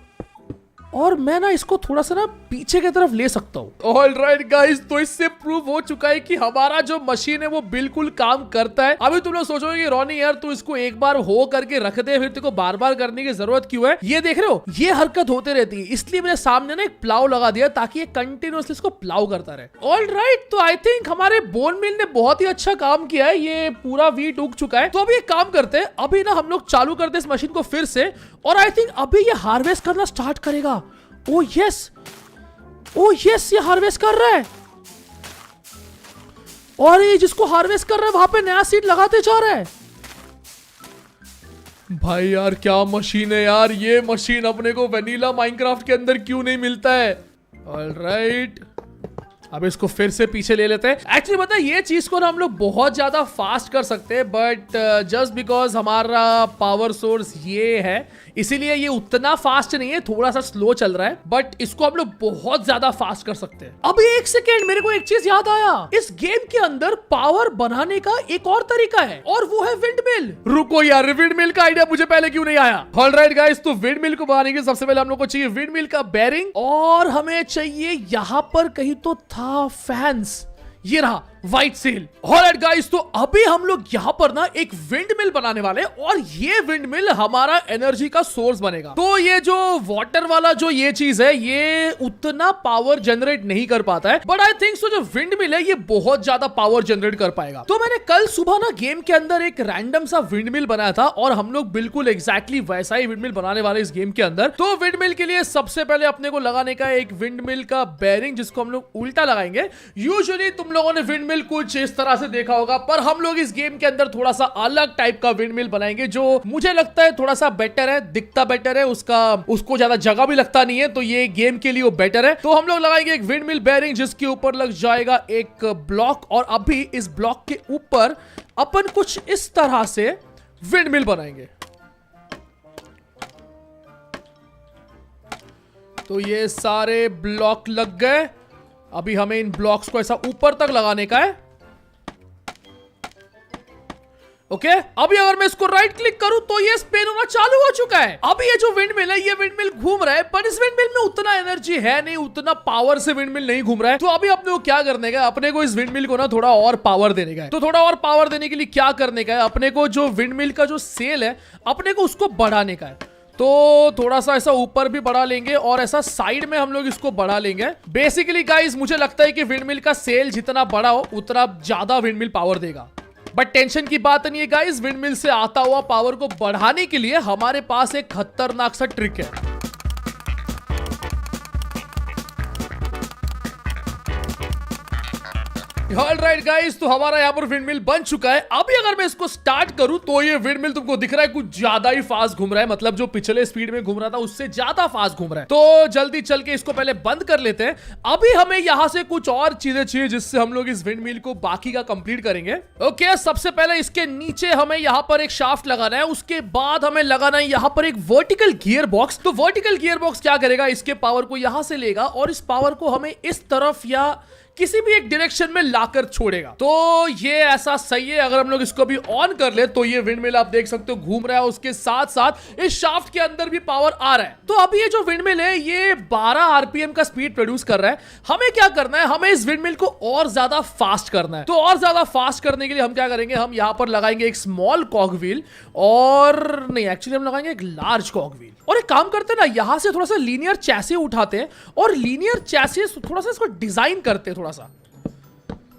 और मैं ना इसको थोड़ा सा ना पीछे की तरफ ले सकता हूँ। ऑल राइट गाइस, तो इससे प्रूव हो चुका है कि हमारा जो मशीन है वो बिल्कुल काम करता है। अभी तुम लोग सोचोगे कि रोनी यार तू इसको एक बार हो करके रख दे, फिर तेरे को बार बार करने की जरूरत क्यों है। ये देख रहे हो, ये हरकत होते रहती है, इसलिए मैंने सामने ना एक प्लाव लगा दिया ताकि ये कंटिन्यूअसली इसको प्लाव करता रहे। ऑल राइट, तो आई थिंक हमारे बोन मिल ने बहुत ही अच्छा काम किया है, ये पूरा वीट उग चुका है। तो अभी एक काम करते हैं, अभी ना हम लोग चालू करते हैं इस मशीन को फिर से, और आई थिंक अभी ये हार्वेस्ट करना स्टार्ट करेगा। ओ यस, ये हार्वेस्ट कर रहा है, और ये जिसको हार्वेस्ट कर रहा है वहां पे नया सीड लगाते जा रहा है। भाई यार क्या मशीन है यार, ये मशीन अपने को वैनिला माइनक्राफ्ट के अंदर क्यों नहीं मिलता है। ऑलराइट, अब इसको फिर से पीछे ले लेते हैं। एक्चुअली पता है ये चीज को ना हम लोग बहुत ज्यादा फास्ट कर सकते हैं, बट जस्ट बिकॉज हमारा पावर सोर्स ये है इसीलिए ये उतना फास्ट नहीं है, थोड़ा सा स्लो चल रहा है, बट इसको हम लोग बहुत ज्यादा फास्ट कर सकते हैं। अभी एक सेकेंड, मेरे को एक चीज याद आया, इस गेम के अंदर पावर बनाने का एक और तरीका है, और वो है विंड मिल। रुको यार, विंड मिल का आइडिया मुझे पहले क्यों नहीं आया। ऑलराइट गाइस, तो विंड मिल को बनाने के सबसे पहले हम लोग को चाहिए विंड मिल का बेरिंग, और हमें चाहिए यहां पर कहीं तो था फैंस, ये रहा व्हाइट सेल। ऑलराइट गाइस, तो अभी हम लोग यहां पर ना एक विंड मिल बनाने वाले, और ये विंड मिल हमारा एनर्जी का सोर्स बनेगा। तो ये जो वाटर वाला जो ये चीज है ये उतना पावर जनरेट नहीं कर पाता है, बट आई थिंक सो जो विंड मिल है ये बहुत ज्यादा पावर जनरेट कर पाएगा। तो मैंने कल सुबह ना गेम के अंदर एक रैंडम सा विंड मिल बनाया था, और हम लोग बिल्कुल एग्जैक्टली वैसा ही विंड मिल बनाने वाले इस गेम के अंदर। तो विंड मिल के लिए सबसे पहले अपने को लगाने का एक विंड मिल का बेरिंग, जिसको हम लोग उल्टा लगाएंगे। यूजुअली तुम लोगों ने विंड कुछ इस तरह से देखा होगा, पर हम लोग इस गेम के अंदर थोड़ा सा अलग टाइप का विंड मिल बनाएंगे, जो मुझे लगता है थोड़ा सा बेटर है, दिखता बेटर है, उसको ज्यादा जगह भी लगता नहीं है, तो ये गेम के लिए वो बेटर है। तो हम लोग लगाएंगे एक विंड मिल बेरिंग जिसके ऊपर लग जाएगा एक ब्लॉक, और अभी इस ब्लॉक के ऊपर अपन कुछ इस तरह से विंड मिल बनाएंगे। तो ये सारे ब्लॉक लग गए, अभी हमें इन ब्लॉक्स को ऐसा ऊपर तक लगाने का है। ओके, अभी अगर मैं इसको राइट क्लिक करूं तो ये स्पिन होना चालू हो चुका है। अभी ये जो विंड मिल है ये विंड मिल घूम रहा है, पर इस विंड मिल में उतना एनर्जी है नहीं, उतना पावर से विंड मिल नहीं घूम रहा है। तो अभी अपने को क्या करने का है, अपने को इस विंड मिल को ना थोड़ा और पावर देने का है। तो थोड़ा और पावर देने के लिए क्या करने का है, अपने को जो विंड मिल का जो सेल है अपने को उसको बढ़ाने का है। तो थोड़ा सा ऐसा ऊपर भी बढ़ा लेंगे, और ऐसा साइड में हम लोग इसको बढ़ा लेंगे। बेसिकली गाइस मुझे लगता है कि विंड मिल का सेल जितना बड़ा हो उतना ज्यादा विंड मिल पावर देगा, बट टेंशन की बात नहीं है गाइस। विंड मिल से आता हुआ पावर को बढ़ाने के लिए हमारे पास एक खतरनाक सा ट्रिक है। ऑलराइट गाइस, तो हमारा यहाँ पर विंडमिल बन चुका है। अभी अगर मैं इसको स्टार्ट करूं तो ये विंडमिल तुमको दिख रहा है कुछ ज्यादा ही फास्ट घूम रहा है, मतलब जो पिछले स्पीड में घूम रहा था उससे ज्यादा फास्ट घूम रहा है। तो जल्दी चल के इसको पहले बंद कर लेते हैं। अभी हमें यहाँ से कुछ और चीजें चाहिए जिससे हम लोग इस विंडमिल को बाकी का कंप्लीट करेंगे। ओके, सबसे पहले इसके नीचे हमें यहाँ पर एक शाफ्ट लगाना है, उसके बाद हमें लगाना है यहाँ पर एक वर्टिकल गियर बॉक्स। तो वर्टिकल गियर बॉक्स क्या करेगा, इसके पावर को यहां से लेगा और इस पावर को हमें इस तरफ या किसी भी एक डायरेक्शन में लाकर छोड़ेगा। तो ये ऐसा सही है। अगर हम लोग इसको भी ऑन कर ले तो ये विंडमिल आप देख सकते हो घूम रहा है, उसके साथ साथ इस शाफ्ट के अंदर भी पावर आ रहा है। तो अभी ये जो विंडमिल है ये 12 आरपीएम का स्पीड प्रोड्यूस कर रहा है। हमें क्या करना है, हमें इस विंडमिल को और ज्यादा फास्ट करना है। तो और ज्यादा फास्ट करने के लिए हम क्या करेंगे, हम यहां पर लगाएंगे एक स्मॉल कॉग व्हील, और नहीं एक्चुअली हम लगाएंगे एक लार्ज कॉग व्हील। और एक काम करते हैं ना, यहां से थोड़ा सा लीनियर चैसी उठाते हैं और लीनियर चैसी थोड़ा सा इसको डिजाइन करते हैं। थोड़ा सा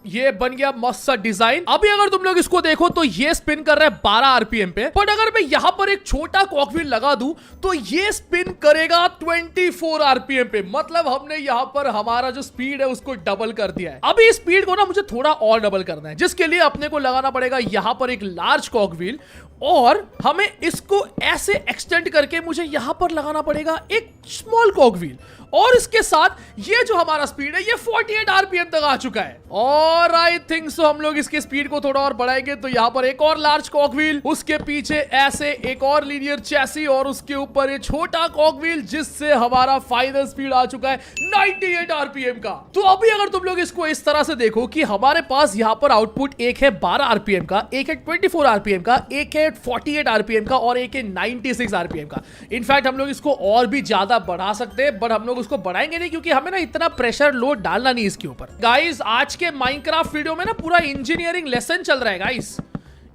ये बन गया मस्त सा डिजाइन। अभी अगर तुम लोग इसको देखो तो ये स्पिन कर रहा है 12 आरपीएम पे, बट अगर मैं यहां पर एक छोटा कॉकव्हील लगा दूं तो ये स्पिन करेगा 24 आरपीएम पे। मतलब हमने यहां पर हमारा जो स्पीड है उसको डबल कर दिया है। अभी स्पीड को ना मुझे थोड़ा और डबल करना है, जिसके लिए अपने को लगाना पड़ेगा यहां पर एक लार्ज कॉकव्हील, और हमें इसको ऐसे एक्सटेंड करके मुझे यहां पर लगाना पड़ेगा एक स्मॉल कॉकव्हील। और इसके साथ ये जो हमारा स्पीड है ये 48 आरपीएम तक आ चुका है। और आई थिंक सो हम लोग इसके स्पीड को थोड़ा और बढ़ाएंगे तो यहां पर एक और लार्ज कॉकव्हील, उसके पीछे ऐसे एक और लीनियर चैसी, और उसके ऊपर ये छोटा कॉकव्हील, जिससे हमारा फाइनल स्पीड आ चुका है 98 आरपीएम का। तो अभी अगर तुम लोग इसको इस तरह से देखो कि हमारे पास यहां पर आउटपुट एक है 12 आरपीएम का, एक है 24 आरपीएम का, एक है 48 आरपीएम का और एक है 96 आरपीएम का। इनफैक्ट हम लोग इसको और भी ज्यादा बढ़ा सकते हैं, बट हम लोग उसको बढ़ाएंगे नहीं क्योंकि हमें ना इतना प्रेशर लोड डालना नहीं इसके ऊपर। गाइस, आज के माइनक्राफ्ट वीडियो में ना पूरा इंजीनियरिंग लेसन चल रहा है गाइस,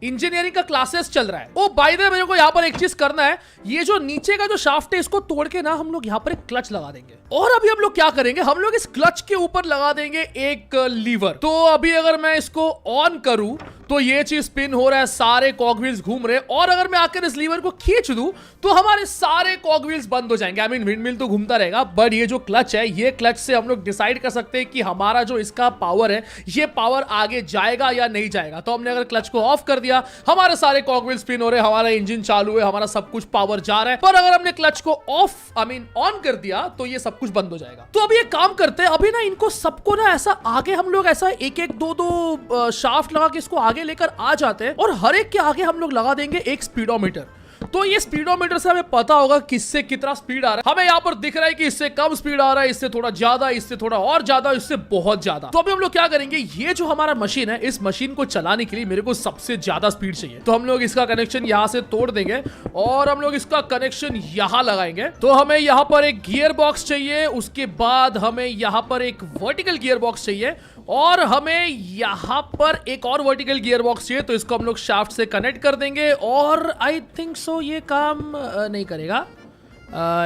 इंजीनियरिंग का क्लासेस चल रहा है। ओ बाय द वे, मेरे को यहाँ पर एक चीज करना है, ये जो नीचे का जो शाफ्ट है इसको तोड़ के ना हम लोग यहाँ पर एक क्लच लगा देंगे। और अभी हम लोग क्या करेंगे, हम लोग इस क्लच के ऊपर लगा देंगे एक लीवर। तो अभी अगर मैं इसको ऑन करूं तो ये चीज स्पिन हो रहा है, सारे कॉगव्हील्स घूम रहे हैं, और अगर मैं आकर इस लीवर को खींच दूं तो हमारे सारे कॉगव्हील्स बंद हो जाएंगे। आई मीन विंडमिल तो घूमता रहेगा, बट ये जो क्लच है, ये क्लच से हम लोग डिसाइड कर सकते हैं कि हमारा जो इसका पावर है ये पावर आगे जाएगा या नहीं जाएगा। तो हमने अगर क्लच को ऑफ कर दिया, हमारे सारे कॉगव्हील स्पिन हो रहे हैं, हमारा इंजन चालू है, हमारा सब कुछ पावर जा रहा है। पर अगर हमने क्लच को ऑफ आई मीन ऑन कर दिया तो ये सब कुछ बंद हो जाएगा। तो अभी एक काम करते हैं, अभी ना इनको सबको ना ऐसा आगे हम लोग ऐसा एक एक दो शाफ्ट लगा के इसको आगे लेकर आ जाते हैं, और हर एक के आगे हम लोग लगा देंगे एक स्पीडोमीटर। तो ये स्पीडोमीटर से हमें पता होगा किससे कितना स्पीड आ रहा है। हमें यहाँ पर दिख रहा है कि इससे कम स्पीड आ रहा है, इससे थोड़ा ज्यादा, इससे थोड़ा और ज्यादा, इससे बहुत ज्यादा। तो अभी हम लोग क्या करेंगे, ये जो हमारा मशीन है, इस मशीन को चलाने के लिए मेरे को सबसे ज्यादा स्पीड चाहिए। तो हम लोग इसका कनेक्शन यहाँ से तोड़ देंगे और हम लोग इसका कनेक्शन यहाँ लगाएंगे। तो हमें यहाँ पर एक गियर बॉक्स चाहिए, उसके बाद हमें यहाँ पर एक वर्टिकल गियर बॉक्स चाहिए, और हमें यहां पर एक और वर्टिकल गियर बॉक्स चाहिए। तो इसको हम लोग शाफ्ट से कनेक्ट कर देंगे, और आई थिंक सो ये काम नहीं करेगा,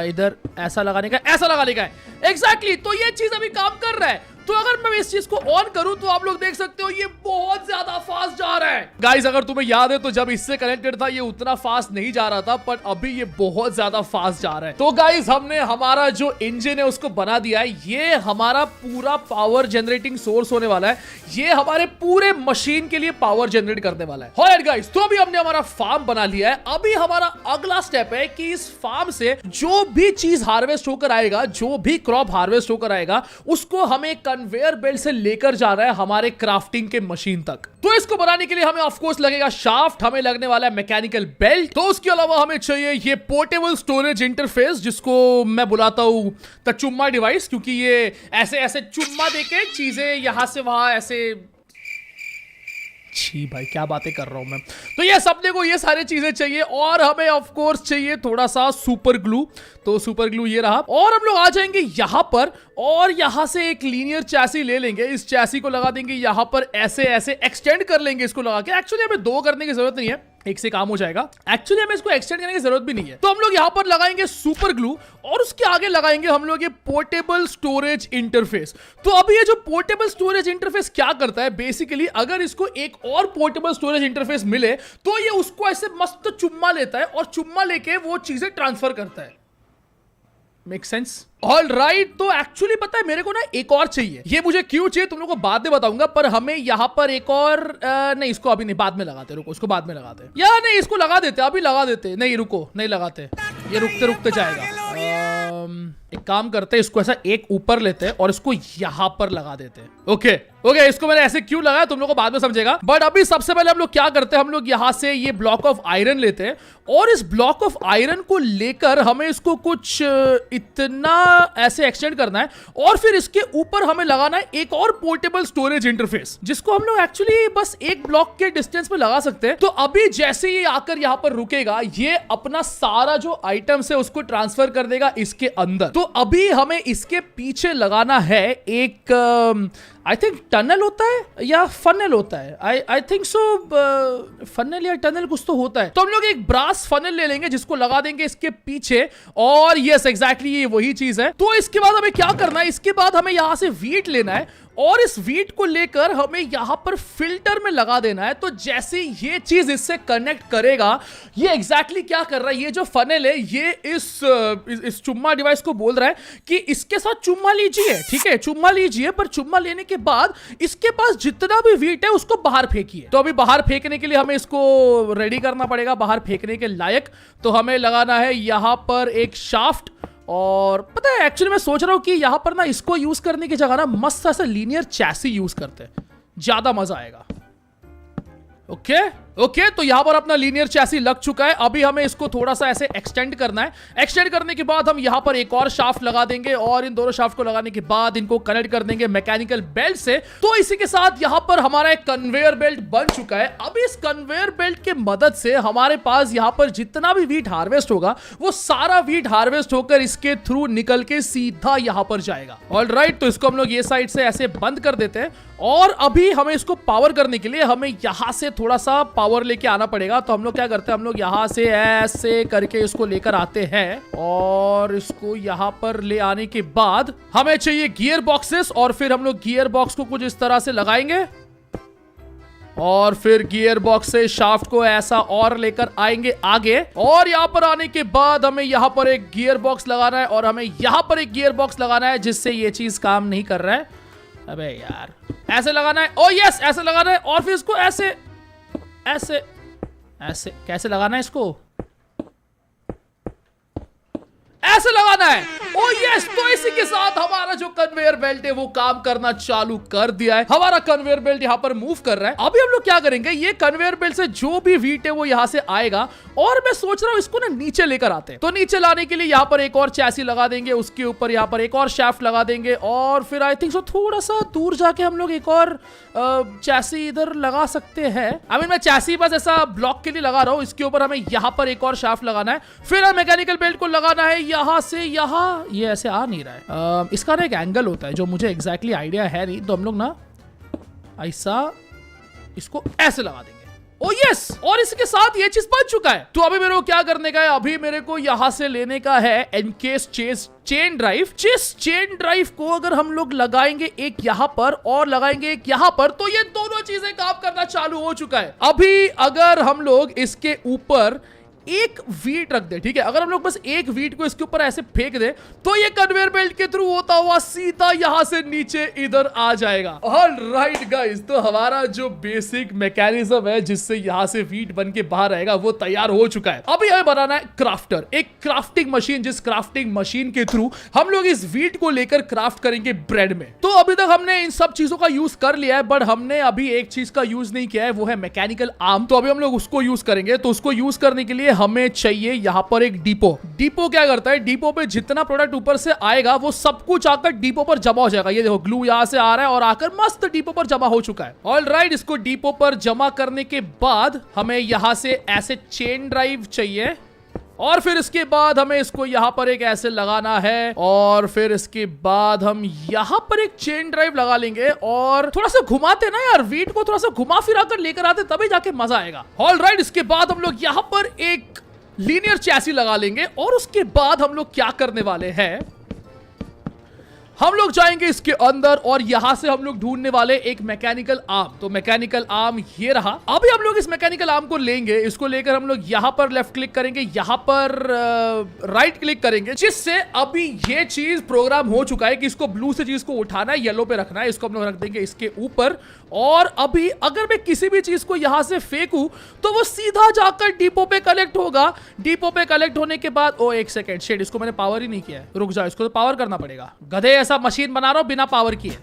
इधर ऐसा लगाने का, ऐसा लगाने का है एग्जैक्टली। तो ये चीज अभी काम कर रहा है। तो अगर मैं इस चीज को ऑन करूं तो आप लोग देख सकते हो ये बहुत ज्यादा फास्ट जा रहा है। गाइस, अगर तुम्हें याद है तो जब इससे कनेक्टेड था ये उतना फास्ट नहीं जा रहा था, पर अभी ये बहुत ज्यादा फास्ट जा रहा है। तो गाइस, हमने हमारा जो इंजन है उसको बना दिया है। ये हमारा पूरा पावर जनरेटिंग सोर्स होने वाला है, ये हमारे पूरे मशीन के लिए पावर जनरेट करने वाला है। ऑलराइट गाइस, तो अभी हमने हमारा फार्म बना लिया है। अभी हमारा अगला स्टेप है कि इस फार्म से जो भी चीज हार्वेस्ट होकर आएगा, जो भी क्रॉप हार्वेस्ट होकर आएगा, उसको हमें कन्वेयर बेल्ट से लेकर जा रहा है हमारे क्राफ्टिंग के मशीन तक। तो इसको बनाने के लिए हमें ऑफ कोर्स लगेगा शाफ्ट, हमें लगने वाला है मैकेनिकल बेल्ट। तो उसके अलावा हमें चाहिए ये पोर्टेबल स्टोरेज इंटरफेस, जिसको मैं बुलाता हूं द चुम्मा डिवाइस, क्योंकि ये ऐसे ऐसे चुम्मा देके चीजें यहां से वहां ऐसे, छी भाई क्या बातें कर रहा हूं मैं। तो ये सबने को ये सारी चीजें चाहिए, और हमें ऑफ कोर्स चाहिए थोड़ा सा सुपर ग्लू। तो सुपर ग्लू ये रहा, और हम लोग आ जाएंगे यहां पर, और यहां से एक लीनियर चैसी ले लेंगे, इस चैसी को लगा देंगे यहां पर, ऐसे ऐसे एक्सटेंड कर लेंगे इसको लगा के। एक्चुअली हमें दो करने की जरूरत नहीं है, एक से काम हो जाएगा। एक्चुअली हमें इसको एक्सटेंड करने की जरूरत भी नहीं है। तो हम लोग यहां पर लगाएंगे सुपर ग्लू, और उसके आगे लगाएंगे हम लोग ये पोर्टेबल स्टोरेज इंटरफेस। तो अभी ये जो पोर्टेबल स्टोरेज इंटरफेस क्या करता है, बेसिकली अगर इसको एक और पोर्टेबल स्टोरेज इंटरफेस मिले तो ये उसको ऐसे मस्त चुम्मा लेता है, और चुम्मा लेके वो चीजें ट्रांसफर करता है। Make sense. ऑल राइट, तो एक्चुअली पता है मेरे को ना एक और चाहिए। ये मुझे क्यों चाहिए तुम लोगों को बाद में बताऊंगा, पर हमें यहाँ पर एक और नहीं, इसको अभी नहीं, बाद में लगाते, रुको इसको बाद में लगाते, या नहीं इसको लगा देते, अभी लगा देते, नहीं रुको नहीं लगाते, ये रुकते रुकते जाएगा। एक काम करते हैं, इसको ऐसा एक ऊपर लेते हैं और इसको यहाँ पर लगा देते हैं। ओके ओके, इसको मैंने ऐसे क्यों लगाया तुम लोग को बाद में समझेगा, बट अभी सबसे पहले हम लोग क्या करते हैं, हम लोग यहाँ से ये ब्लॉक ऑफ आयरन लेते हैं और इस ब्लॉक ऑफ आयरन को लेकर हमें इसको कुछ इतना ऐसे एक्सटेंड करना है और फिर इसके ऊपर हमें लगाना है एक और पोर्टेबल स्टोरेज इंटरफेस, जिसको हम लोग एक्चुअली बस एक ब्लॉक के डिस्टेंस में लगा सकते हैं। तो अभी जैसे ये आकर यहाँ पर रुकेगा, ये अपना सारा जो आइटम्स है उसको ट्रांसफर कर देगा इसके अंदर। तो अभी हमें इसके पीछे लगाना है एक आई थिंक टनल होता है या फनल होता है, आई थिंक सो फनल या टनल कुछ तो होता है। तो हम लोग एक ब्रास फनल ले लेंगे जिसको लगा देंगे इसके पीछे, और यस एग्जैक्टली ये वही चीज है। तो इसके बाद हमें क्या करना है, इसके बाद हमें यहां से वीट लेना है और इस वीट को लेकर हमें यहां पर फिल्टर में लगा देना है। तो जैसे ये चीज इससे कनेक्ट करेगा, ये एग्जैक्टली क्या कर रहा है, ये जो फनल है ये इस चुम्मा डिवाइस को बोल रहा है कि इसके साथ चुम्मा लीजिए, ठीक है चुम्मा लीजिए, पर चुम्मा लेने के बाद इसके पास जितना भी वीट है उसको बाहर फेंकिए। तो अभी बाहर फेंकने के लिए हमें इसको रेडी करना पड़ेगा बाहर फेंकने के लायक। तो हमें लगाना है यहां पर एक शाफ्ट, और पता है एक्चुअली मैं सोच रहा हूं कि यहां पर ना इसको यूज करने की जगह ना मस्त ऐसा लीनियर चैसी यूज करते हैं, ज्यादा मजा आएगा। ओके ओके, तो यहां पर अपना लीनियर चैसी लग चुका है। अभी हमें इसको थोड़ा सा ऐसे एक्सटेंड करना है। एक्सटेंड करने के बाद हम यहां पर एक और शाफ्ट लगा देंगे और इन दोनों शाफ्ट को लगाने के बाद इनको कनेक्ट कर देंगे मैकेनिकल बेल्ट से। तो इसी के साथ यहां पर हमारा एक कन्वेयर बेल्ट बन चुका है। अब इस कन्वेयर बेल्ट के मदद से हमारे पास यहां पर जितना भी वीट हार्वेस्ट होगा वो सारा वीट हार्वेस्ट होकर इसके थ्रू निकल के सीधा यहां पर जाएगा। ऑलराइट, तो इसको हम लोग ये साइड से ऐसे बंद कर देते हैं और अभी हमें इसको पावर करने के लिए हमें यहां से थोड़ा सा पावर लेके आना पड़ेगा। तो हम लोग क्या करते हैं, हम लोग यहां से ऐसे करके इसको लेकर आते हैं और इसको यहां पर ले आने के बाद हमें चाहिए गियर बॉक्सेस, और फिर हम लोग गियर बॉक्स को कुछ इस तरह से लगाएंगे और फिर गियर बॉक्स से शाफ्ट को ऐसा और लेकर आएंगे आगे, और यहां पर आने के बाद हमें यहां पर एक गियर बॉक्स लगाना है और हमें यहां पर एक गियर बॉक्स लगाना है जिससे ये चीज काम नहीं कर रहा है। अबे यार, ऐसे लगाना है, ओ यस ऐसे लगाना है, और फिर इसको ऐसे ऐसे ऐसे कैसे लगाना है, इसको ऐसे लगाना है। ओ यस, तो इसी के साथ हमारा जो कन्वेयर बेल्ट है वो काम करना चालू कर दिया है। हमारा कन्वेयर बेल्ट यहाँ पर मूव कर रहा है। अभी हम लोग क्या करेंगे, ये कन्वेयर बेल्ट से जो भी वीट है वो यहाँ से आएगा, और मैं सोच रहा हूँ इसको ना नीचे लेकर आते हैं। तो नीचे लाने के लिए यहाँ पर एक और चैसी लगा देंगे, उसके ऊपर यहाँ पर एक और शाफ्ट लगा देंगे, और फिर आई थिंक सो थोड़ा सा दूर जाके हम लोग एक और चैसी इधर लगा सकते हैं। आई मीन मैं चैसी बस ऐसा ब्लॉक के लिए लगा रहा हूँ, इसके ऊपर हमें यहाँ पर एक और शाफ्ट लगाना है, फिर हम मैकेनिकल बेल्ट को लगाना है यहां से यहां। ये ऐसे आ नहीं रहा है, इसका ना एक एंगल होता है जो मुझे एग्जैक्टली आइडिया है नहीं, तो हम लोग ना ऐसा इसको ऐसे लगा देंगे। ओ यस, और इसके साथ ये चीज बन चुका है। तो अभी मेरे को क्या करने का है, अभी मेरे को यहां से लेने का है एनकेस चेन ड्राइव। जिस चेन ड्राइव को अगर हम लोग लगाएंगे एक यहां पर और लगाएंगे एक यहां पर, तो ये दोनों चीजें काम करना चालू हो चुका है। अभी अगर हम लोग इसके ऊपर एक वीट रख दे, ठीक है, अगर हम लोग बस एक वीट को इसके ऊपर ऐसे फेंक दे तो ये कन्वेयर बेल्ट के थ्रू होता हुआ सीधा यहां से नीचे इधर आ जाएगा। ऑलराइट गाइस, तो हमारा जो बेसिक मैकेनिज्म है जिससे यहां से वीट बन के बाहर आएगा वो तैयार हो चुका है। अभी हमें बनाना है क्राफ्टर, एक क्राफ्टिंग मशीन, जिस क्राफ्टिंग मशीन के थ्रू हम लोग इस वीट को लेकर क्राफ्ट करेंगे ब्रेड में। तो अभी तक हमने इन सब चीजों का यूज कर लिया है, बट हमने अभी एक चीज का यूज नहीं किया है, वो है मैकेनिकल आर्म। तो अभी हम लोग उसको यूज करेंगे। तो उसको यूज करने के लिए हमें चाहिए यहां पर एक डिपो। डिपो क्या करता है, डिपो पे जितना प्रोडक्ट ऊपर से आएगा वो सब कुछ आकर डिपो पर जमा हो जाएगा। ये देखो ग्लू यहां से आ रहा है और आकर मस्त डिपो पर जमा हो चुका है। ऑलराइट, इसको डिपो पर जमा करने के बाद हमें यहां से ऐसे चेन ड्राइव चाहिए, और फिर इसके बाद हमें इसको यहां पर एक ऐसे लगाना है, और फिर इसके बाद हम यहां पर एक चेन ड्राइव लगा लेंगे और थोड़ा सा घुमाते ना यार, वीट को थोड़ा सा घुमा फिरा कर लेकर आते, तभी जाके मजा आएगा। ऑलराइट, इसके बाद हम लोग यहां पर एक लीनियर चैसी लगा लेंगे, और उसके बाद हम लोग क्या करने वाले हैं, हम लोग जाएंगे इसके अंदर और यहाँ से हम लोग ढूंढने वाले एक मैकेनिकल आर्म। तो मैकेनिकल आर्म ये रहा। अभी हम लोग इस मैकेनिकल आर्म को लेंगे, इसको लेकर हम लोग यहाँ पर लेफ्ट क्लिक करेंगे, यहाँ पर राइट क्लिक करेंगे, जिससे अभी ये चीज प्रोग्राम हो चुका है कि इसको ब्लू से चीज को उठाना है, येलो पे रखना है। इसको हम लोग रख देंगे इसके ऊपर। और अभी अगर मैं किसी भी चीज को यहां से फेंकूं तो वो सीधा जाकर डिपो पे कलेक्ट होगा। डिपो पे कलेक्ट होने के बाद एक सेकेंड, शेड इसको मैंने पावर ही नहीं किया है, रुक जाओ, इसको तो पावर करना पड़ेगा। गधे ऐसा मशीन बना रहा हूं बिना पावर किए।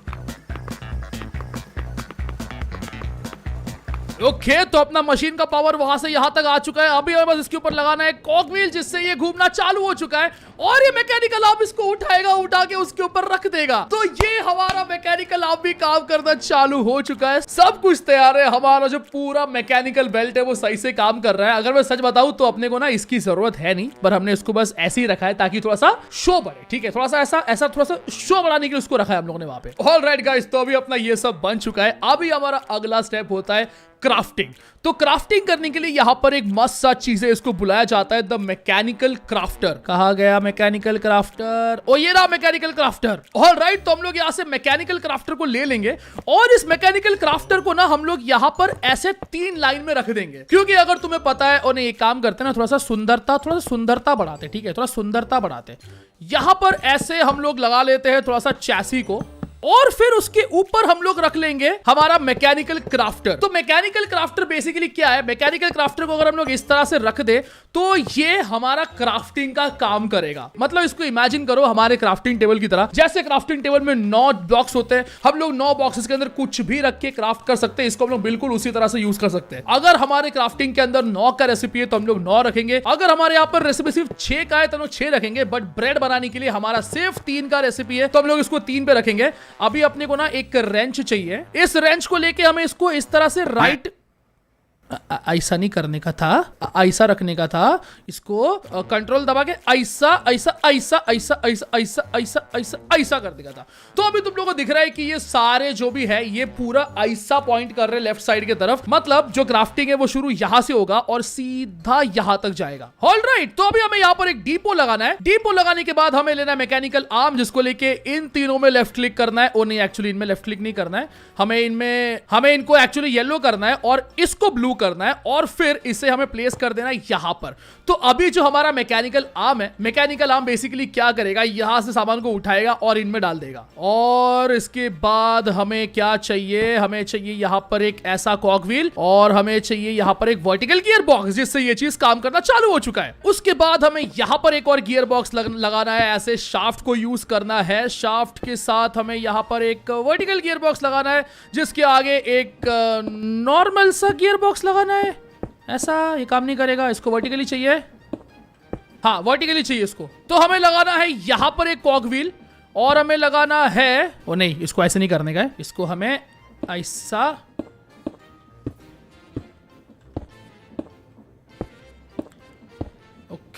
ओके, तो अपना मशीन का पावर वहां से यहां तक आ चुका है। अभी हमें बस इसके ऊपर लगाना है कॉग व्हील, जिससे ये घूमना चालू हो चुका है और ये मैकेनिकल आर्म इसको उठाएगा, उठा के उसके ऊपर रख देगा। तो ये हमारा मैकेनिकल आर्म भी काम करना चालू हो चुका है। सब कुछ तैयार है। हमारा जो पूरा मैकेनिकल बेल्ट है वो सही से काम कर रहा है। अगर मैं सच बताऊं तो अपने को ना इसकी जरूरत है नहीं, पर हमने इसको बस ऐसे ही रखा है ताकि थोड़ा सा शो बढ़े। ठीक है, थोड़ा सा ऐसा थोड़ा सा शो बढ़ाने के लिए उसको रखा है हम लोगों ने वहां पे। ऑलराइट गाइस, तो अभी अपना ये सब बन चुका है। अभी हमारा अगला स्टेप होता है क्राफ्टिंग। तो क्राफ्टिंग करने के लिए यहां पर एक मस्त सा चीज है, इसको बुलाया जाता है द मैकेनिकल क्राफ्टर। कहा गया मैकेनिकल क्राफ्टर? ओ ये रहा मैकेनिकल क्राफ्टर। ऑलराइट, तो हम लोग यहां से मैकेनिकल क्राफ्टर को ले लेंगे और इस मैकेनिकल क्राफ्टर को ना हम लोग यहां पर ऐसे 3 लाइन में रख देंगे, क्योंकि अगर तुम्हें पता है और ये काम करते हैं ना, थोड़ा सा सुंदरता बढ़ाते। ठीक है, थोड़ा सुंदरता बढ़ाते। यहां पर ऐसे हम लोग लगा लेते हैं थोड़ा सा चैसी को, और फिर उसके ऊपर हम लोग रख लेंगे हमारा मैकेनिकल क्राफ्टर। तो मैकेनिकल क्राफ्टर बेसिकली क्या है? मैकेनिकल क्राफ्टर को अगर हम लोग इस तरह से रख दे तो ये हमारा क्राफ्टिंग का काम करेगा। मतलब इसको इमेजिन करो हमारे क्राफ्टिंग टेबल की तरह। जैसे क्राफ्टिंग टेबल में 9 बॉक्स होते हैं, हम लोग 9 बॉक्सेस के अंदर कुछ भी रख के क्राफ्ट कर सकते हैं। इसको हम लोग बिल्कुल उसी तरह से यूज कर सकते हैं। अगर हमारे क्राफ्टिंग के अंदर 9 का रेसिपी है तो हम लोग 9 रखेंगे। अगर हमारे यहाँ पर रेसिपी सिर्फ 6 का है तो हम लोग 6 रखेंगे। बट ब्रेड बनाने के लिए हमारा सिर्फ 3 का रेसिपी है तो हम लोग इसको 3 पे रखेंगे। अभी अपने को ना एक रेंच चाहिए। इस रेंच को लेके हमें इसको इस तरह से राइट, ऐसा नहीं करने का था, ऐसा रखने का था। इसको कंट्रोल दबा के ऐसा ऐसा ऐसा ऐसा ऐसा ऐसा ऐसा ऐसा ऐसा कर देगा था। तो अभी तुम लोगों को दिख रहा है कि ये सारे जो भी है ये पूरा ऐसा पॉइंट कर रहे हैं लेफ्ट साइड की तरफ। मतलब जो क्राफ्टिंग है वो शुरू यहां से होगा और सीधा यहां तक जाएगा। ऑलराइट, तो अभी हमें यहां पर एक डिपो लगाना है। डिपो लगाने के बाद हमें लेना है मैकेनिकल आर्म, जिसको लेके इन तीनों में लेफ्ट क्लिक करना है। और नहीं, एक्चुअली इनमें लेफ्ट क्लिक नहीं करना है, हमें इनको एक्चुअली येलो करना है और इसको ब्लू करना है और फिर इसे हमें प्लेस कर देना है यहां पर। तो अभी जो हमारा मैकेनिकल आर्म है, मैकेनिकल आर्म बेसिकली क्या करेगा, यहां से सामान को उठाएगा और इनमें डाल देगा। और इसके बाद हमें क्या चाहिए? हमें चाहिए यहां पर एक ऐसा कॉग व्हील और हमें चाहिए यहां पर एक वर्टिकल गियर बॉक्स, जिससे ये चीज काम करना चालू हो चुका है। उसके बाद हमें यहां पर एक और गियर बॉक्स लगाना है, ऐसे शाफ्ट को यूज करना है। शाफ्ट के साथ हमें यहां पर एक वर्टिकल गियर बॉक्स लगाना है, जिसके आगे एक नॉर्मल सा गियर बॉक्स लगाना है। ऐसा ये काम नहीं करेगा, इसको वर्टिकली चाहिए। हाँ, वर्टिकली चाहिए इसको। तो हमें लगाना है यहां पर एक कॉग व्हील और हमें लगाना है, ओ नहीं, इसको ऐसे नहीं करने का है, इसको हमें ऐसा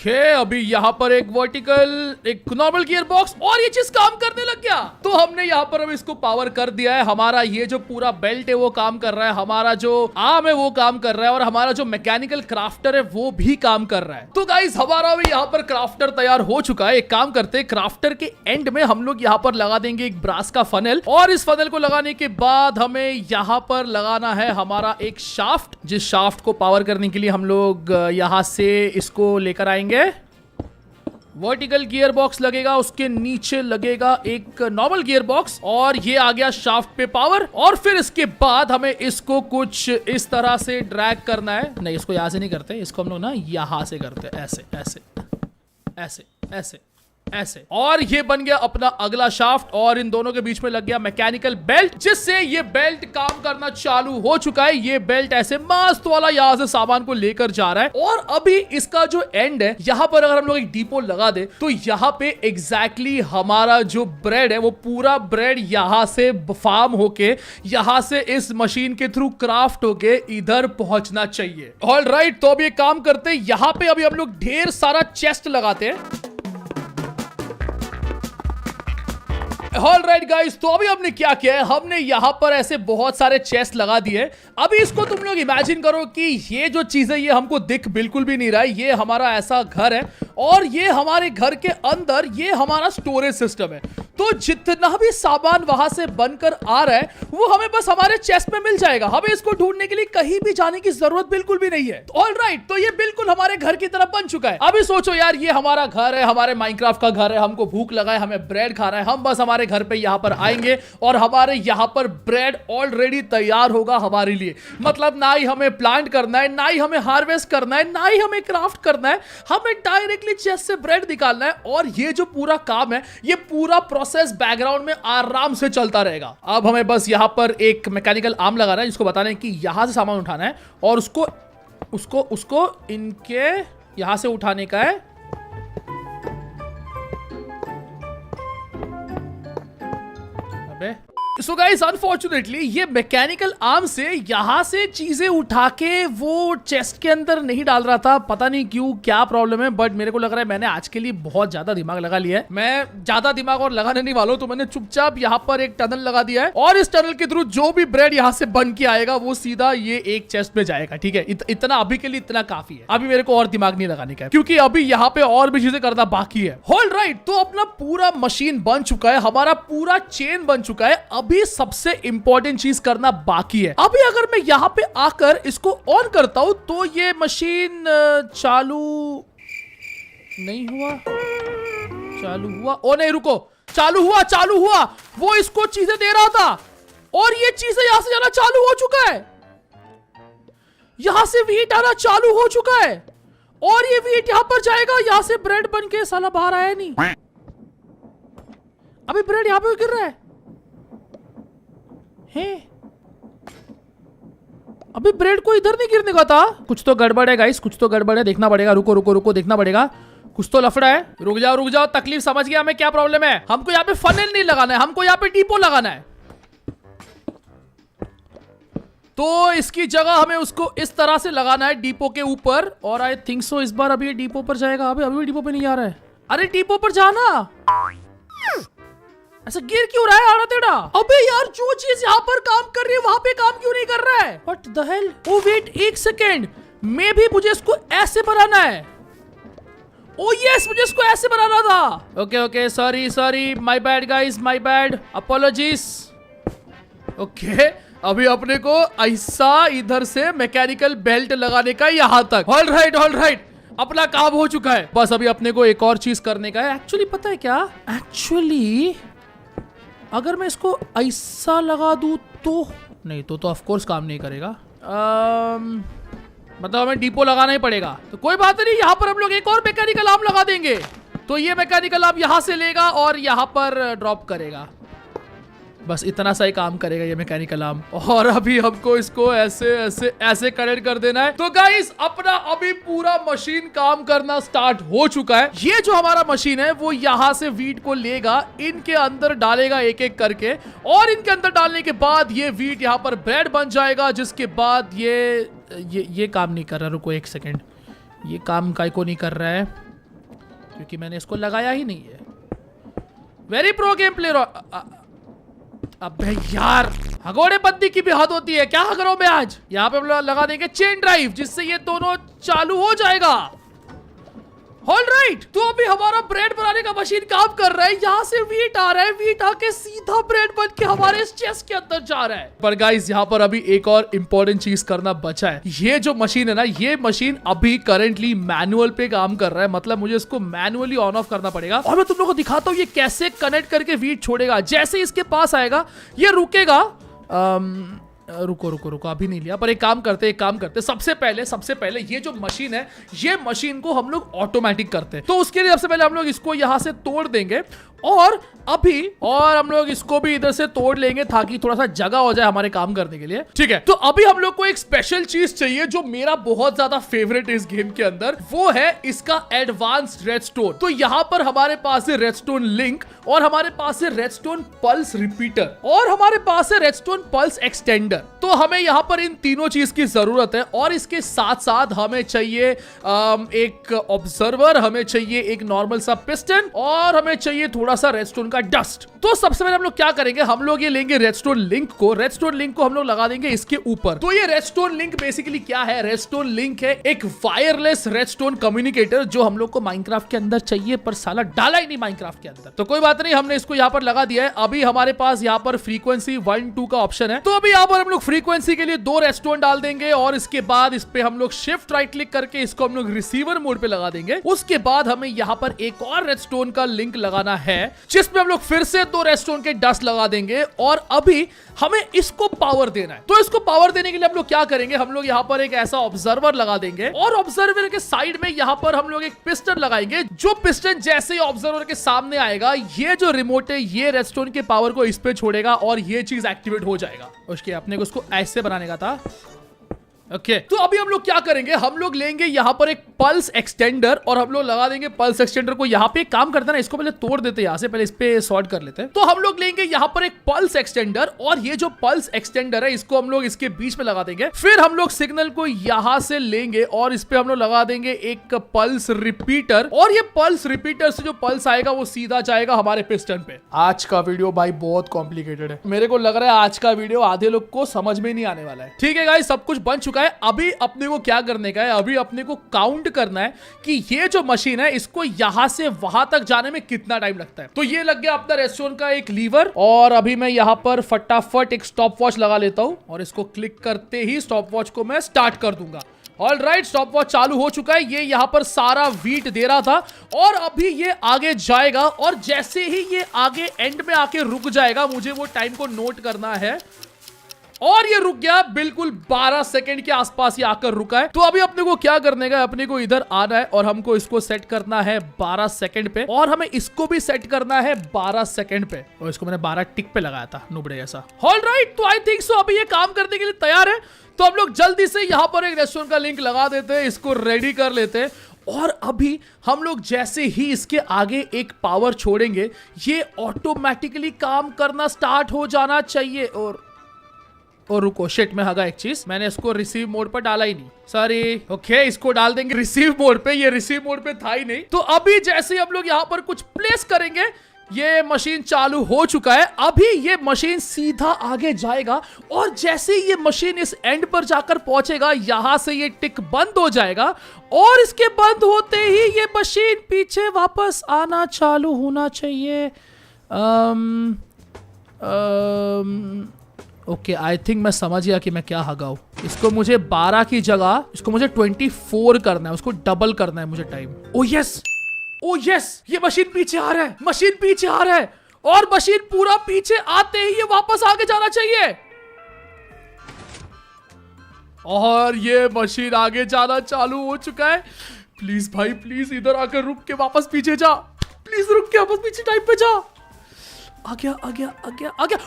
अभी यहां पर एक वर्टिकल, एक नॉर्मल गियर बॉक्स और ये चीज काम करने लग गया। तो हमने यहां पर अब इसको पावर कर दिया है। हमारा ये जो पूरा बेल्ट है वो काम कर रहा है, हमारा जो आर्म है वो काम कर रहा है और हमारा जो मैकेनिकल क्राफ्टर है वो भी काम कर रहा है। तो गाइस, हमारा भी यहां पर क्राफ्टर तैयार हो चुका है। एक काम करते हैं, क्राफ्टर के एंड में हम लोग यहां पर लगा देंगे एक ब्रास का फनल और इस फनल को लगाने के बाद हमें यहां पर लगाना है हमारा एक शाफ्ट, जिस शाफ्ट को पावर करने के लिए हम लोग यहां से इसको लेकर आएंगे। वर्टिकल गियर बॉक्स लगेगा, उसके नीचे लगेगा एक नॉर्मल गियर बॉक्स और ये आ गया शाफ्ट पे पावर। और फिर इसके बाद हमें इसको कुछ इस तरह से ड्रैग करना है। नहीं, इसको यहां से नहीं करते, इसको हम लोग ना यहां से करते हैं, ऐसे ऐसे ऐसे ऐसे ऐसे। और ये बन गया अपना अगला शाफ्ट और इन दोनों के बीच में लग गया मैकेनिकल बेल्ट, जिससे ये बेल्ट काम करना चालू हो चुका है। ये बेल्ट ऐसे मस्त वाला यहां से सामान को लेकर जा रहा है। और अभी इसका जो एंड है, यहां पर अगर हम लोग एक डिपो लगा दे तो यहां पे एग्जैक्टली हमारा जो ब्रेड है वो पूरा ब्रेड यहां से फार्म होके यहां से इस मशीन के थ्रू क्राफ्ट होके इधर पहुंचना चाहिए। ऑलराइट, तो अभी एक काम करते हैं, यहां पे अभी हम लोग ढेर सारा चेस्ट लगाते हैं। ऑलराइट गाइस, तो अभी हमने क्या किया है, हमने यहां पर ऐसे बहुत सारे चेस्ट लगा दिए। अभी इसको तुम लोग इमेजिन करो कि ये जो चीज है ये हमको दिख बिल्कुल भी नहीं रहा है। ये हमारा ऐसा घर है और ये हमारे घर के अंदर ये हमारा स्टोरेज सिस्टम है। तो जितना भी सामान वहां से बनकर आ रहा है वो हमें बस हमारे चेस्ट में मिल जाएगा। हमें इसको ढूंढने के लिए कहीं भी जाने की जरूरत बिल्कुल भी नहीं है। ऑलराइट, तो ये बिल्कुल हमारे घर की तरह बन चुका है। अभी सोचो यार, ये हमारा घर है, हमारे माइनक्राफ्ट का घर है, हमको भूख लगा है, हमें ब्रेड खाना है, हम बस हमारे घर पे यहाँ पर आएंगे और हमारे यहाँ पर ब्रेड ऑलरेडी तैयार होगा हमारे लिए। मतलब ना ही हमें प्लांट करना है, ना ही हमें हार्वेस्ट करना है, ना ही हमें क्राफ्ट करना है, हमें डायरेक्टली चेस्ट से ब्रेड निकालना है और ये जो पूरा काम है, ये पूरा प्रोसेस बैकग्राउंड में आराम से चलता रहेगा। अब हमें बस यहाँ पर एक मैकेनिकल आर्म लगाना है जिसको बताना है कि यहां से सामान उठाना है और उसको इनके यहां से उठाने का है। अबे सो गाइस, अनफॉर्चुनेटली ये मैकेनिकल आर्म से यहां से चीजें उठा के वो चेस्ट के अंदर नहीं डाल रहा था। पता नहीं क्यों, क्या प्रॉब्लम है, बट मेरे को लग रहा है मैंने आज के लिए बहुत ज्यादा दिमाग लगा लिया है। मैं ज्यादा दिमाग और लगाने नहीं वाला हूं, तो मैंने चुपचाप यहाँ पर एक टनल लगा दिया है और इस टनल के थ्रू जो भी ब्रेड यहाँ से बन के आएगा वो सीधा ये एक चेस्ट में जाएगा। ठीक है, इतना अभी के लिए इतना काफी है। अभी मेरे को और दिमाग नहीं लगाने का है क्योंकि अभी यहाँ पे और भी चीजें करना बाकी है। ऑलराइट, तो अपना पूरा मशीन बन चुका है, हमारा पूरा चेन बन चुका है। अभी सबसे इंपॉर्टेंट चीज करना बाकी है। अभी अगर मैं यहां पे आकर इसको ऑन करता हूं तो ये मशीन चालू नहीं हुआ। चालू हुआ? ओ नहीं, रुको, चालू हुआ। वो इसको चीजें दे रहा था और ये चीजें यहां से जाना चालू हो चुका है। यहां से वीट आना चालू हो चुका है और ये वीट यहां पर जाएगा। यहां से ब्रेड बन के साला बाहर आया नहीं। अभी ब्रेड यहां पे गिर रहा है। अभी ब्रेड को इधर नहीं गिरने का था। कुछ तो गड़बड़ है गाइस, कुछ तो गड़बड़ है, देखना पड़ेगा। रुको, देखना पड़ेगा, कुछ तो लफड़ा है। रुक जाओ, तकलीफ समझ गया मैं, क्या प्रॉब्लम है। हमको यहाँ पे फनेल नहीं लगाना है, हमको यहाँ पे डिपो लगाना है। तो इसकी जगह हमें उसको इस तरह से लगाना है डिपो के ऊपर और आई थिंक सो इस बार अभी ये डिपो पर जाएगा। अभी डिपो पे नहीं आ रहा है। अरे डिपो पर जाना, ऐसा गिर क्यों रहा है आड़ा टेढ़ा? अबे यार, जो चीज यहाँ पर काम कर रही है वहां पे काम क्यों नहीं कर रहा है? What the hell? Oh wait, एक सेकेंड, मैं भी मुझे इसको ऐसे बनाना है। Oh yes, मुझे इसको ऐसे बनाना था। Okay, sorry, my bad guys, my bad, apologies. Okay, अभी अपने को ऐसा इधर से मैकेनिकल बेल्ट लगाने का यहां तक। ऑलराइट, अपना काम हो चुका है। बस अभी अपने को एक और चीज करने का है। एक्चुअली पता है क्या, अगर मैं इसको ऐसा लगा दूं तो नहीं, तो ऑफ कोर्स काम नहीं करेगा। मतलब हमें डिपो लगाना ही पड़ेगा। तो कोई बात नहीं, यहाँ पर हम लोग एक और मैकेनिकल आर्म लगा देंगे। तो ये मैकेनिकल आर्म यहाँ से लेगा और यहाँ पर ड्रॉप करेगा। बस इतना सा ही काम करेगा ये मैकेनिकल आर्म। और अभी हमको इसको ऐसे कनेक्ट कर देना है। तो गाइस, अपना अभी पूरा मशीन काम करना स्टार्ट हो चुका है। ये जो हमारा मशीन है वो यहाँ से वीट को लेगा, इनके अंदर डालेगा एक एक करके और इनके अंदर डालने के बाद ये वीट यहाँ पर ब्रेड बन जाएगा। जिसके बाद ये काम नहीं कर रहा। रुको एक सेकेंड, ये काम काय को नहीं कर रहा है क्योंकि मैंने इसको लगाया ही नहीं है। Very pro game player. अबे यार, हगोड़े बंदी की भी हद होती है। क्या करो मैं आज यहाँ पे लगा देंगे चेन ड्राइव, जिससे ये दोनों चालू हो जाएगा। ऑलराइट, तो अभी हमारा ब्रेड बनाने का मशीन काम कर रहा है। यहाँ से वीट आ रहा है, वीट आके सीधा ब्रेड बन के हमारे इस चेस्ट के अंदर जा रहा है। पर गाइस, यहाँ पर अभी एक और इंपॉर्टेंट चीज करना बचा है। ये जो मशीन है ना, ये मशीन अभी करंटली मैनुअल पे काम कर रहा है। मतलब मुझे इसको मैनुअली ऑन ऑफ करना पड़ेगा और मैं तुम लोगों को दिखाता हूँ ये कैसे कनेक्ट करके वीट छोड़ेगा। जैसे इसके पास आएगा ये रुकेगा। रुको, अभी नहीं लिया, पर एक काम करते सबसे पहले ये जो मशीन है, ये मशीन को हम लोग ऑटोमेटिक करते हैं। तो उसके लिए सबसे पहले हम लोग इसको यहां से तोड़ देंगे और हम लोग इसको भी इधर से तोड़ लेंगे ताकि थोड़ा सा जगह हो जाए हमारे काम करने के लिए। ठीक है, तो अभी हम लोग को एक स्पेशल चीज चाहिए जो मेरा बहुत ज्यादा फेवरेट है इस गेम के अंदर। वो है इसका एडवांस्ड रेडस्टोन। तो यहाँ पर हमारे पास है रेडस्टोन लिंक और हमारे पास है रेडस्टोन पल्स रिपीटर और हमारे पास है रेडस्टोन पल्स एक्सटेंडर। एक्सटेंडर। तो हमें यहाँ पर इन तीनों चीज की जरूरत है और इसके साथ साथ हमें चाहिए एक ऑब्जर्वर, हमें चाहिए एक नॉर्मल सा पिस्टन और हमें चाहिए थोड़ा सा रेडस्टोन का डस्ट। तो सबसे पहले हम लोग क्या करेंगे, हम लोग ये लेंगे रेडस्टोन लिंक को हम लोग लगा देंगे इसके ऊपर। तो ये रेडस्टोन लिंक बेसिकली क्या है, रेडस्टोन लिंक है एक वायरलेस रेडस्टोन कम्युनिकेटर जो हम लोग को माइनक्राफ्ट के अंदर चाहिए, पर साला डाला ही नहीं माइनक्राफ्ट के अंदर। तो कोई बात नहीं, हमने इसको यहाँ पर लगा दिया है। अभी हमारे पास यहाँ पर फ्रीक्वेंसी 1-2 का ऑप्शन है, तो अभी यहाँ पर हम लोग फ्रीक्वेंसी के लिए 2 रेडस्टोन डाल देंगे और इसके बाद इस पे हम लोग शिफ्ट राइट क्लिक करके इसको हम लोग रिसीवर मोड पे लगा देंगे। उसके बाद हमें यहाँ पर एक और रेडस्टोन का लिंक लगाना है जिसमें हम लोग फिर से 2 रेडस्टोन के डस्ट लगा देंगे और अभी हमें इसको पावर देना है। तो इसको पावर देने के लिए हम लोग क्या करेंगे, हम लोग यहाँ पर एक ऐसा ऑब्जर्वर लगा देंगे और ऑब्जर्वर के साइड में यहाँ पर हम लोग एक पिस्टन लगाएंगे। जो पिस्टन जैसे ही ऑब्जर्वर के सामने आएगा, ये जो रिमोट है ये रेडस्टोन के पावर को इस पे छोड़ेगा और ये चीज एक्टिवेट हो जाएगा। उसके अपने को उसको ऐसे बनाने का था। ओके तो अभी हम लोग क्या करेंगे, हम लोग लेंगे यहाँ पर एक पल्स एक्सटेंडर और हम लोग लगा देंगे पल्स एक्सटेंडर को। यहाँ पे काम करता है ना, इसको पहले तोड़ देते हैं, यहाँ से पहले इस पे सॉर्ट कर लेते हैं। तो हम लोग लेंगे यहाँ पर एक पल्स एक्सटेंडर और ये जो पल्स एक्सटेंडर है इसको हम लोग इसके बीच में लगा देंगे। फिर हम लोग सिग्नल को यहाँ से लेंगे और इस पे हम लोग लगा देंगे एक पल्स रिपीटर और ये पल्स रिपीटर से जो पल्स आएगा वो सीधा जाएगा हमारे पिस्टन पे। आज का वीडियो भाई बहुत कॉम्प्लिकेटेड है, मेरे को लग रहा है आज का वीडियो आधे लोग को समझ में नहीं आने वाला है। ठीक है गाइस, सब कुछ बन चुका है। अभी अपने को क्या करने का है, अभी अपने को काउंट करना है कि ये जो मशीन है इसको यहां से वहां तक जाने में कितना टाइम लगता है। तो ये लग गया अपना रेस्टोरेंट का एक लीवर और अभी मैं यहां पर फटाफट एक स्टॉप वॉच लगा लेता हूं और इसको क्लिक करते ही स्टॉप वॉच को मैं स्टार्ट कर दूंगा। ऑल राइट, स्टॉप वॉच चालू हो चुका है। ये यहाँ पर सारा वीट दे रहा था और अभी ये आगे जाएगा और जैसे ही ये आगे एंड में आके रुक जाएगा, मुझे वो टाइम को नोट करना है और ये रुक गया बिल्कुल 12 सेकंड के आसपास ये आकर रुका है। तो अभी अपने को क्या करने का है, अपने को इधर आना है और हमको इसको सेट करना है 12 सेकंड पे और हमें इसको भी सेट करना है 12 सेकंड पे और इसको मैंने 12 टिक पे लगाया था नुबड़े जैसा। ऑल राइट, तो आई थिंक सो अभी ये काम करने के लिए तैयार है। तो हम लोग जल्दी से यहाँ पर एक रेस्टोरेंट का लिंक लगा देते हैं, इसको रेडी कर लेते हैं और अभी हम लोग जैसे ही इसके आगे एक पावर छोड़ेंगे ये ऑटोमेटिकली काम करना स्टार्ट हो जाना चाहिए। और रुको, शिट में हगा एक चीज, मैंने इसको रिसीव मोड पर डाला ही नहीं, सॉरी। ओके, इसको डाल देंगे रिसीव मोड पे, ये रिसीव मोड पे था ही नहीं। तो अभी जैसे ही हम लोग यहाँ पर कुछ प्लेस करेंगे ये मशीन चालू हो चुका है। अभी ये मशीन सीधा आगे जाएगा और जैसे ही ये मशीन इस एंड पर जाकर पहुंचेगा यहां से ये टिक बंद हो जाएगा और इसके बंद होते ही ये मशीन पीछे वापस आना चालू होना चाहिए। ओके, आई थिंक मैं समझ गया कि मैं क्या हगाऊं। इसको मुझे 12 की जगह इसको मुझे 24 करना है, उसको डबल करना है मुझे टाइम। ओ यस, ओ यस, ये मशीन पीछे आ रहा है, मशीन पीछे आ रहा है और मशीन पूरा पीछे आते ही ये वापस आगे जाना चाहिए और ये मशीन आगे जाना चालू हो चुका है। प्लीज भाई प्लीज इधर आकर रुक के वापस पीछे जा, प्लीज रुक के वापस पीछे टाइम पे जा। आ गया आ गया आ गया आ गया।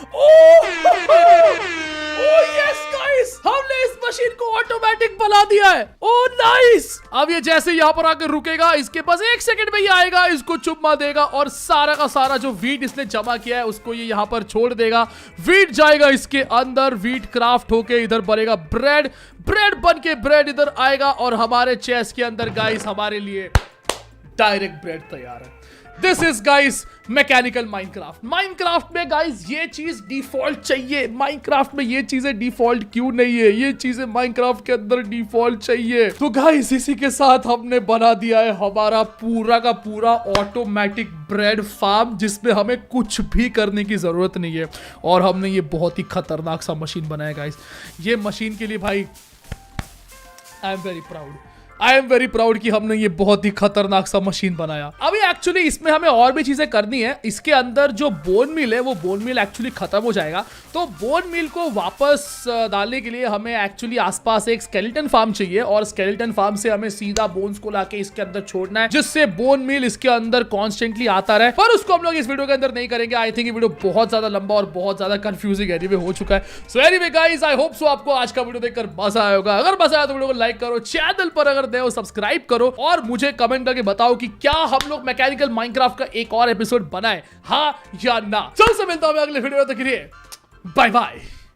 ओह यस गाइस, हमने इस मशीन को ऑटोमेटिक बना दिया है। Oh nice. अब ये जैसे यहाँ पर आकर रुकेगा, इसके पास 1 सेकंड में ही आएगा, इसको चुम्मा देगा और सारा का सारा जो वीट इसने जमा किया है उसको ये यहाँ पर छोड़ देगा। वीट जाएगा इसके अंदर, वीट क्राफ्ट होके इधर बनेगा ब्रेड, ब्रेड बन के ब्रेड इधर आएगा और हमारे चेस्ट के अंदर गाइस हमारे लिए डायरेक्ट ब्रेड तैयार है। This is guys mechanical Minecraft. Minecraft में गाइस ये चीज डिफॉल्ट चाहिए। माइनक्राफ्ट में ये चीजें डिफॉल्ट क्यों नहीं है, ये चीजें माइनक्राफ्ट के अंदर डिफॉल्ट चाहिए। तो गाइस इसी के साथ हमने बना दिया है हमारा पूरा का पूरा ऑटोमेटिक ब्रेड फार्म, जिसमें हमें कुछ भी करने की जरूरत नहीं है और हमने ये बहुत ही खतरनाक सा मशीन बनाया गाइस। ये मशीन के लिए भाई I am very proud, I am very proud कि हमने ये बहुत ही खतरनाक सा मशीन बनाया। अभी एक्चुअली इसमें हमें और भी चीजें करनी है। इसके अंदर जो बोन मिल है वो बोन मिल एक्चुअली खत्म हो जाएगा, तो बोन मिल को वापस डालने के लिए हमें एक्चुअली आसपास एक स्केलेटन फार्म चाहिए और स्केलेटन फार्म से हमें सीधा बोन्स को लाके इसके अंदर छोड़ना है, जिससे बोन मिल इसके अंदर कॉन्स्टेंटली आता रहे। पर उसको हम लोग इस वीडियो के अंदर नहीं करेंगे। आई थिंक ये वीडियो बहुत ज्यादा लंबा और बहुत ज्यादा कंफ्यूजिंग एनीवे हो चुका है। So anyway guys, I hope so आपको आज का वीडियो देखकर मजा आया होगा। अगर मजा आया तो वीडियो को लाइक करो, चैनल पर अगर नए हो सब्सक्राइब करो और मुझे कमेंट करके बताओ कि क्या हम लोग मैकेनिकल माइनक्राफ्ट का एक और एपिसोड बनाए, हाँ या ना। चल से मिलता हूं अगले वीडियो, तक के लिए बाय बाय।